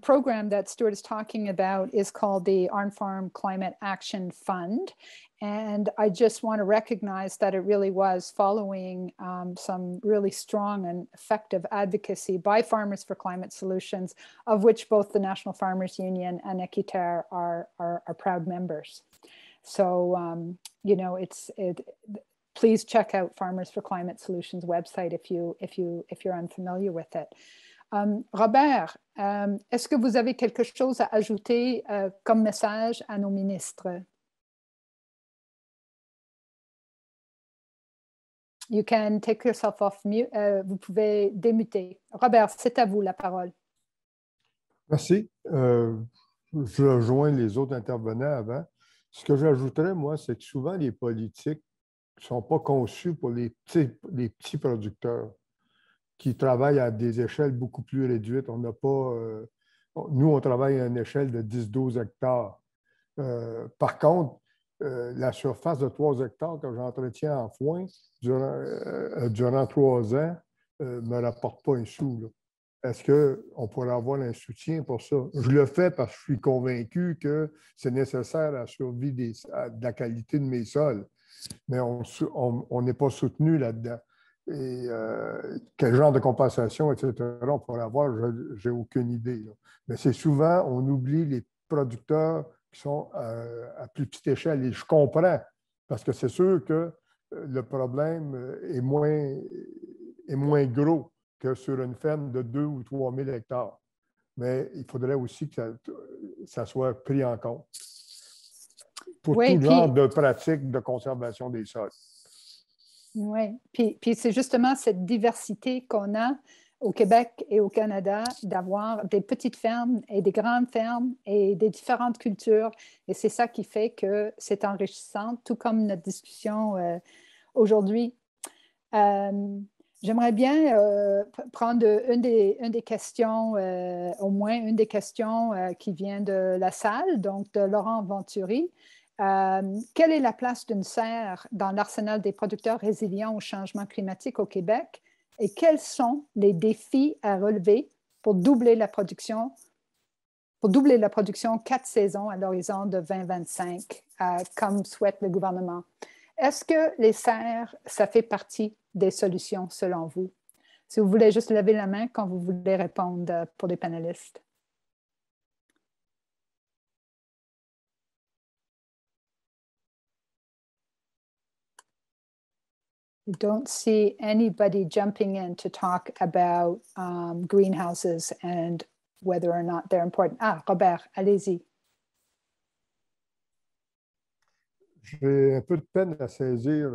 program that Stuart is talking about is called the ArnFarm Climate Action Fund. And I just want to recognize that it really was following some really strong and effective advocacy by Farmers for Climate Solutions, of which both the National Farmers Union and Équiterre are proud members. So, you know, please check out Farmers for Climate Solutions website if you're unfamiliar with it. Robert, est-ce que vous avez quelque chose à ajouter comme message à nos ministres? You can take yourself off mute. Vous pouvez démuter. Robert, c'est à vous la parole. Merci. Je rejoins les autres intervenants avant. Ce que j'ajouterais, moi, c'est que souvent, les politiques ne sont pas conçus pour les petits producteurs qui travaillent à des échelles beaucoup plus réduites. On n'a pas... nous, on travaille à une échelle de 10-12 hectares. Par contre, la surface de 3 hectares que j'entretiens en foin durant 3 ans ne me rapporte pas un sou. Est-ce qu'on pourrait avoir un soutien pour ça? Je le fais parce que je suis convaincu que c'est nécessaire à la survie de la qualité de mes sols, mais on n'est pas soutenu là-dedans. Et quel genre de compensation, etc., on pourrait avoir, je n'ai aucune idée. Là. Mais c'est souvent, on oublie les producteurs qui sont à plus petite échelle. Et je comprends, parce que c'est sûr que le problème est moins gros que sur une ferme de 2 ou 3 000 hectares. Mais il faudrait aussi que ça soit pris en compte pour tout genre de pratiques de conservation des sols. Oui, puis c'est justement cette diversité qu'on a au Québec et au Canada, d'avoir des petites fermes et des grandes fermes et des différentes cultures. Et c'est ça qui fait que c'est enrichissant, tout comme notre discussion aujourd'hui. J'aimerais bien prendre une des questions, au moins une des questions qui vient de la salle, donc de Laurent Venturi. Quelle est la place d'une serre dans l'arsenal des producteurs résilients au changement climatique au Québec et quels sont les défis à relever pour doubler la production 4 saisons à l'horizon de 2025, comme souhaite le gouvernement? Est-ce que les serres, ça fait partie des solutions selon vous? Si vous voulez juste lever la main quand vous voulez répondre pour les panélistes. I don't see anybody jumping in to talk about greenhouses and whether or not they're important. Ah, Robert, allez-y. J'ai un peu de peine à saisir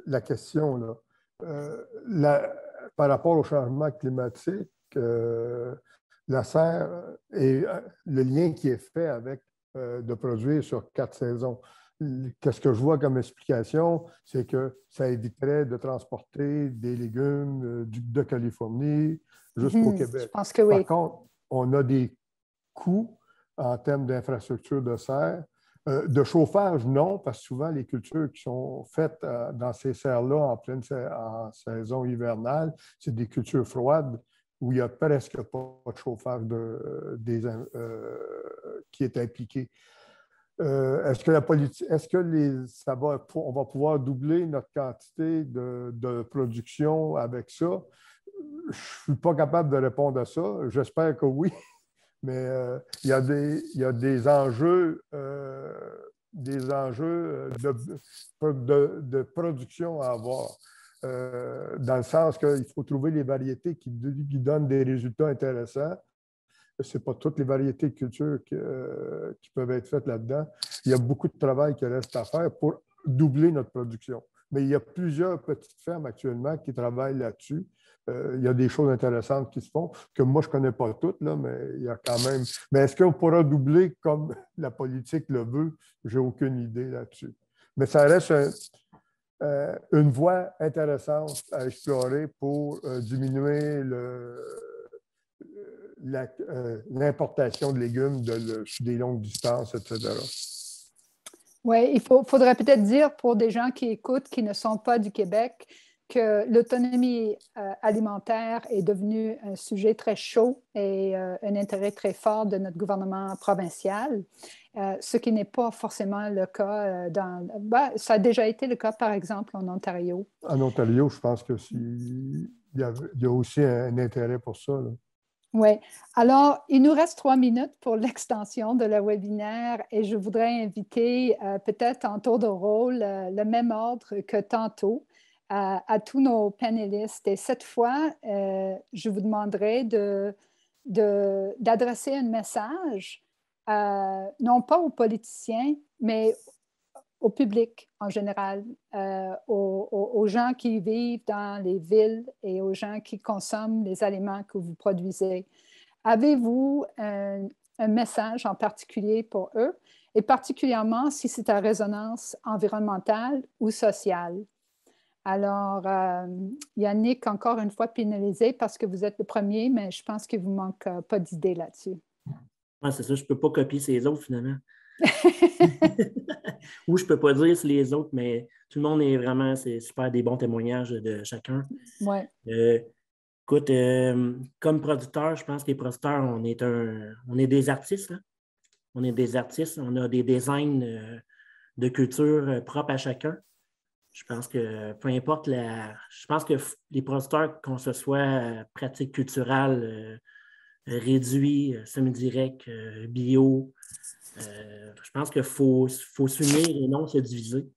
la question. Là. Par rapport au changement climatique, la serre et le lien qui est fait avec de produire sur 4 saisons. Qu'est-ce que je vois comme explication? C'est que ça éviterait de transporter des légumes de Californie jusqu'au Québec. Je pense que oui. Par contre, on a des coûts en termes d'infrastructure de serre. De chauffage, non, parce que souvent, les cultures qui sont faites dans ces serres-là en saison hivernale, c'est des cultures froides où il n'y a presque pas de chauffage qui est impliqué. Est-ce que on va pouvoir doubler notre quantité de production avec ça? Je ne suis pas capable de répondre à ça. J'espère que oui, mais il y a des enjeux, de production à avoir, dans le sens qu'il faut trouver les variétés qui donnent des résultats intéressants. Ce n'est pas toutes les variétés de culture qui peuvent être faites là-dedans. Il y a beaucoup de travail qui reste à faire pour doubler notre production. Mais il y a plusieurs petites fermes actuellement qui travaillent là-dessus. Il y a des choses intéressantes qui se font, que moi, je ne connais pas toutes, là, mais il y a quand même... Mais est-ce qu'on pourra doubler comme la politique le veut? Je n'ai aucune idée là-dessus. Mais ça reste une voie intéressante à explorer pour diminuer l'importation de légumes sur des longues distances, etc. Oui, il faudrait peut-être dire pour des gens qui écoutent, qui ne sont pas du Québec, que l'autonomie alimentaire est devenue un sujet très chaud et un intérêt très fort de notre gouvernement provincial, ce qui n'est pas forcément le cas ça a déjà été le cas, par exemple, en Ontario. En Ontario, je pense qu'il y a aussi un intérêt pour ça, là. Oui. Alors, il nous reste 3 minutes pour l'extension de le webinaire et je voudrais inviter peut-être en tour de rôle le même ordre que tantôt à tous nos panélistes. Et cette fois, je vous demanderai d'adresser un message, non pas aux politiciens, mais au public en général, aux gens qui vivent dans les villes et aux gens qui consomment les aliments que vous produisez. Avez-vous un message en particulier pour eux, et particulièrement si c'est à résonance environnementale ou sociale? Alors, Yannick, encore une fois pénalisé parce que vous êtes le premier, mais je pense qu'il ne vous manque pas d'idées là-dessus. Ouais, c'est ça, je ne peux pas copier ces autres finalement. Ou je ne peux pas dire sur les autres, mais tout le monde est vraiment, c'est super des bons témoignages de chacun. Ouais. Écoute, comme producteur, je pense que les producteurs, on est des artistes. Hein? On est des artistes, on a des designs de culture propres à chacun. Je pense que peu importe je pense que les producteurs, qu'on se soit pratique culturelle, réduit, semi-direct, bio, je pense qu'il faut s'unir et non se diviser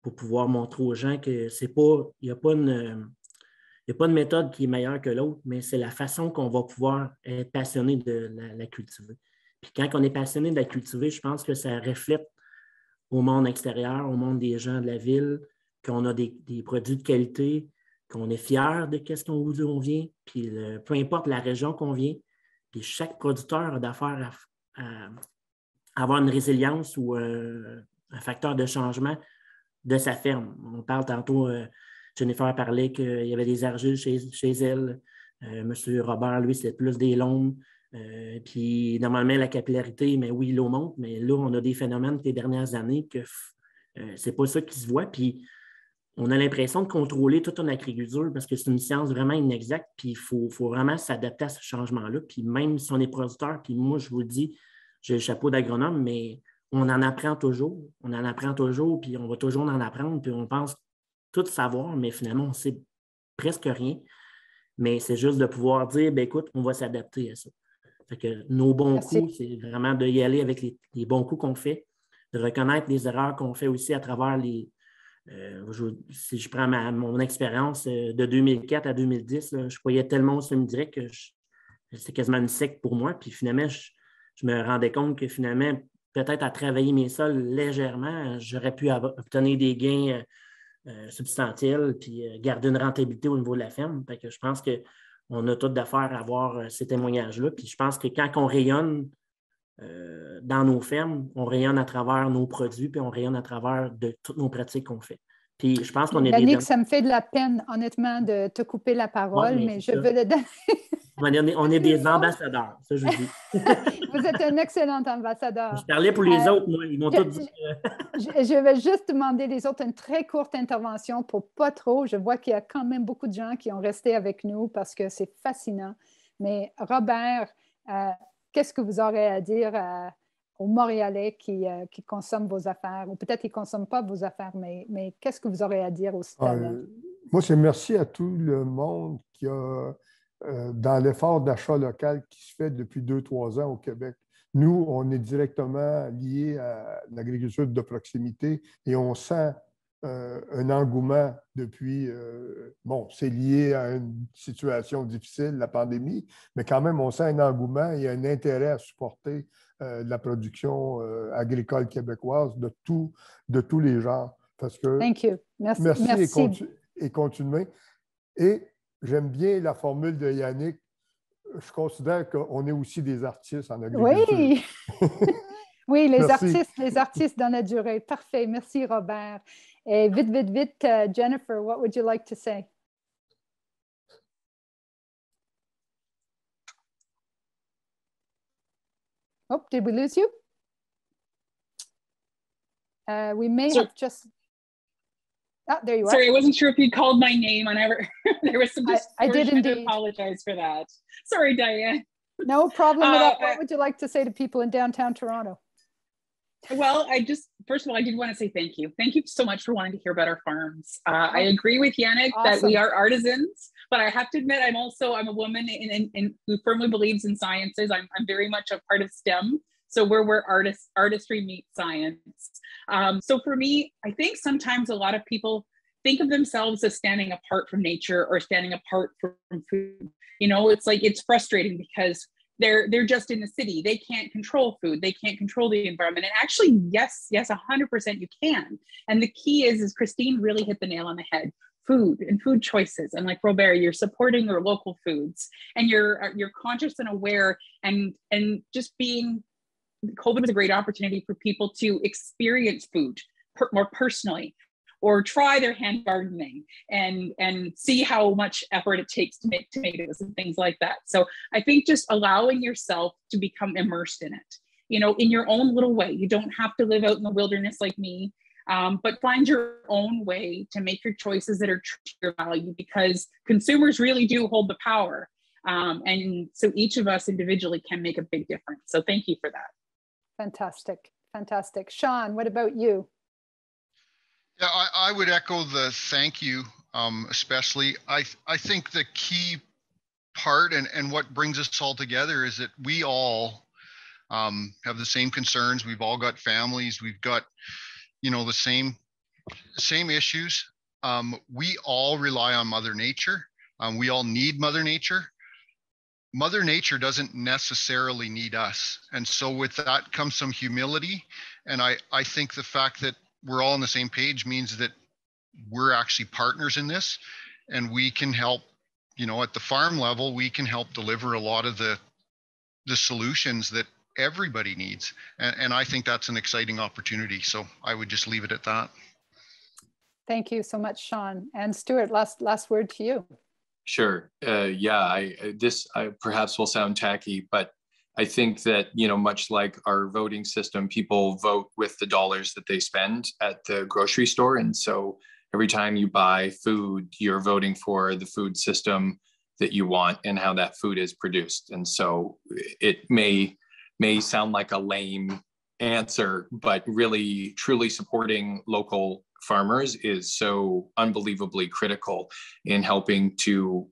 pour pouvoir montrer aux gens que il n'y a pas de méthode qui est meilleure que l'autre, mais c'est la façon qu'on va pouvoir être passionné de la cultiver. Puis quand on est passionné de la cultiver, je pense que ça reflète au monde extérieur, au monde des gens de la ville, qu'on a des produits de qualité, qu'on est fier de ce d'où on vient, puis peu importe la région qu'on vient, puis chaque producteur a d'affaire à avoir une résilience ou un facteur de changement de sa ferme. On parle tantôt, Jennifer parlait qu'il y avait des argiles chez elle. Monsieur Robert, lui, c'est plus des lombes. Puis normalement, la capillarité, mais oui, l'eau monte, mais là, on a des phénomènes des dernières années que c'est pas ça qui se voit. Puis on a l'impression de contrôler toute une agriculture parce que c'est une science vraiment inexacte, puis il faut vraiment s'adapter à ce changement-là. Puis même si on est producteur, puis moi, je vous le dis, j'ai le chapeau d'agronome, mais on en apprend toujours. On en apprend toujours, puis on va toujours en apprendre, puis on pense tout savoir, mais finalement, on ne sait presque rien. Mais c'est juste de pouvoir dire, bien, écoute, on va s'adapter à ça. Fait que nos bons coups, c'est vraiment d'y aller avec les bons coups qu'on fait, de reconnaître les erreurs qu'on fait aussi à travers si je prends mon expérience de 2004 à 2010, là, je croyais tellement au semi-direct que c'était quasiment une secte pour moi. Puis finalement, je me rendais compte que finalement, peut-être à travailler mes sols légèrement, j'aurais pu obtenir des gains substantiels puis garder une rentabilité au niveau de la ferme. Fait que je pense qu'on a tout d'affaires à avoir ces témoignages-là. Puis je pense que quand on rayonne dans nos fermes, on rayonne à travers nos produits, puis on rayonne à travers de toutes nos pratiques qu'on fait. Puis je pense qu'on est Yannick, ça me fait de la peine, honnêtement, de te couper la parole, ouais, mais je veux le donner. On est des ambassadeurs, ça je vous dis. Vous êtes un excellent ambassadeur. Je parlais pour les autres, moi, ils m'ont tous dit. Je vais juste demander les autres une très courte intervention pour pas trop. Je vois qu'il y a quand même beaucoup de gens qui ont resté avec nous parce que c'est fascinant. Mais Robert, qu'est-ce que vous aurez à dire aux Montréalais qui consomment vos affaires? Ou peut-être qu'ils ne consomment pas vos affaires, mais qu'est-ce que vous aurez à dire aux citoyens? Moi, c'est merci à tout le monde qui a, dans l'effort d'achat local qui se fait depuis 2-3 ans au Québec. Nous, on est directement liés à l'agriculture de proximité et on sent un engouement depuis, c'est lié à une situation difficile, la pandémie, mais quand même, on sent un engouement et un intérêt à supporter la production agricole québécoise de tous les genres. Parce que, Thank you. Merci. Et continuez. Et j'aime bien la formule de Yannick. Je considère qu'on est aussi des artistes en agriculture. Oui, oui, les artistes dans la durée. Parfait. Merci, Robert. Et vite, Jennifer, what would you like to say? Oh, did we lose you? We may have just... Ah, there you are. Sorry, I wasn't sure if you called my name. There was some distortion. I did indeed. I apologize for that. Sorry, Diane. No problem at all. What would you like to say to people in downtown Toronto? Well, first of all, I did want to say thank you. Thank you so much for wanting to hear about our farms. I agree with Yannick that we are artisans, but I have to admit, I'm a woman who firmly believes in sciences. I'm very much a part of STEM. So where artistry meets science. So for me, I think sometimes a lot of people think of themselves as standing apart from nature or standing apart from food. You know, it's frustrating because they're just in the city. They can't control food. They can't control the environment. And actually, yes, 100% you can. And the key is Christine really hit the nail on the head. Food and food choices. And like Robert, you're supporting your local foods and you're conscious and aware and just being, COVID was a great opportunity for people to experience food more personally, or try their hand gardening and see how much effort it takes to make tomatoes and things like that. So I think just allowing yourself to become immersed in it, you know, in your own little way. You don't have to live out in the wilderness like me, but find your own way to make your choices that are true to your value, because consumers really do hold the power. And so each of us individually can make a big difference. So thank you for that. Fantastic. Fantastic. Sean, what about you? Yeah, I would echo the thank you, especially. I think the key part and what brings us all together is that we all have the same concerns. We've all got families. We've got, you know, the same issues. We all rely on Mother Nature. We all need Mother Nature. Mother Nature doesn't necessarily need us. And so with that comes some humility. And I think the fact that we're all on the same page means that we're actually partners in this, and we can help, you know, at the farm level, we can help deliver a lot of the solutions that everybody needs. And I think that's an exciting opportunity. So I would just leave it at that. Thank you so much, Sean. And Stuart, last word to you. Sure. Yeah, this perhaps will sound tacky, but I think that, you know, much like our voting system, people vote with the dollars that they spend at the grocery store. And so every time you buy food, you're voting for the food system that you want and how that food is produced. And so it may sound like a lame answer, but really truly supporting local farmers is so unbelievably critical in helping to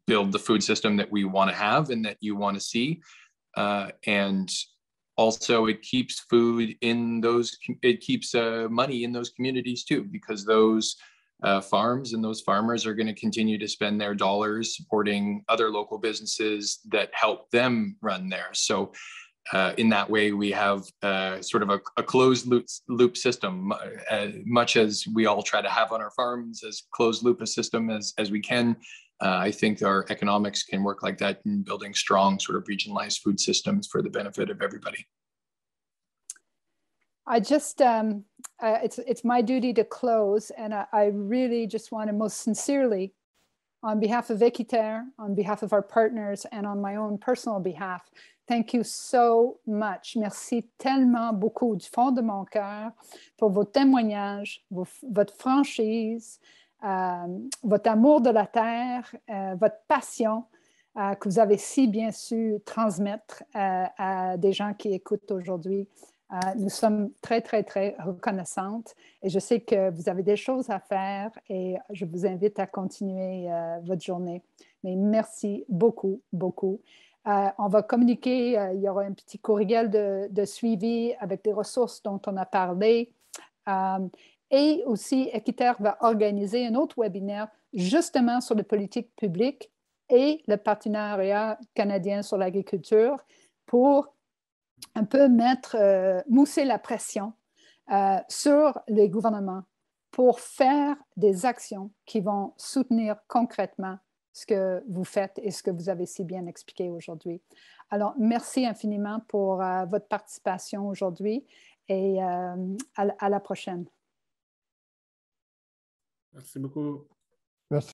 build the food system that we want to have and that you want to see. And also it keeps food in those, it keeps money in those communities too, because those farms and those farmers are going to continue to spend their dollars supporting other local businesses that help them run there. So in that way, we have sort of a closed loop system, much as we all try to have on our farms, as closed loop a system as we can. I think our economics can work like that in building strong sort of regionalized food systems for the benefit of everybody. I just, it's my duty to close, and I really just want to most sincerely, on behalf of Équiterre, on behalf of our partners, and on my own personal behalf, thank you so much. Merci tellement beaucoup du fond de mon cœur pour vos témoignages, votre franchise, votre amour de la terre, votre passion que vous avez si bien su transmettre à des gens qui écoutent aujourd'hui. Nous sommes très, très, très reconnaissantes et je sais que vous avez des choses à faire et je vous invite à continuer votre journée. Mais merci beaucoup, beaucoup. On va communiquer, il y aura un petit courriel de suivi avec des ressources dont on a parlé. Et aussi, Équiterre va organiser un autre webinaire justement sur les politiques publiques et le partenariat canadien sur l'agriculture pour un peu mousser la pression sur les gouvernements pour faire des actions qui vont soutenir concrètement ce que vous faites et ce que vous avez si bien expliqué aujourd'hui. Alors, merci infiniment pour votre participation aujourd'hui et à la prochaine. Merci beaucoup. Merci.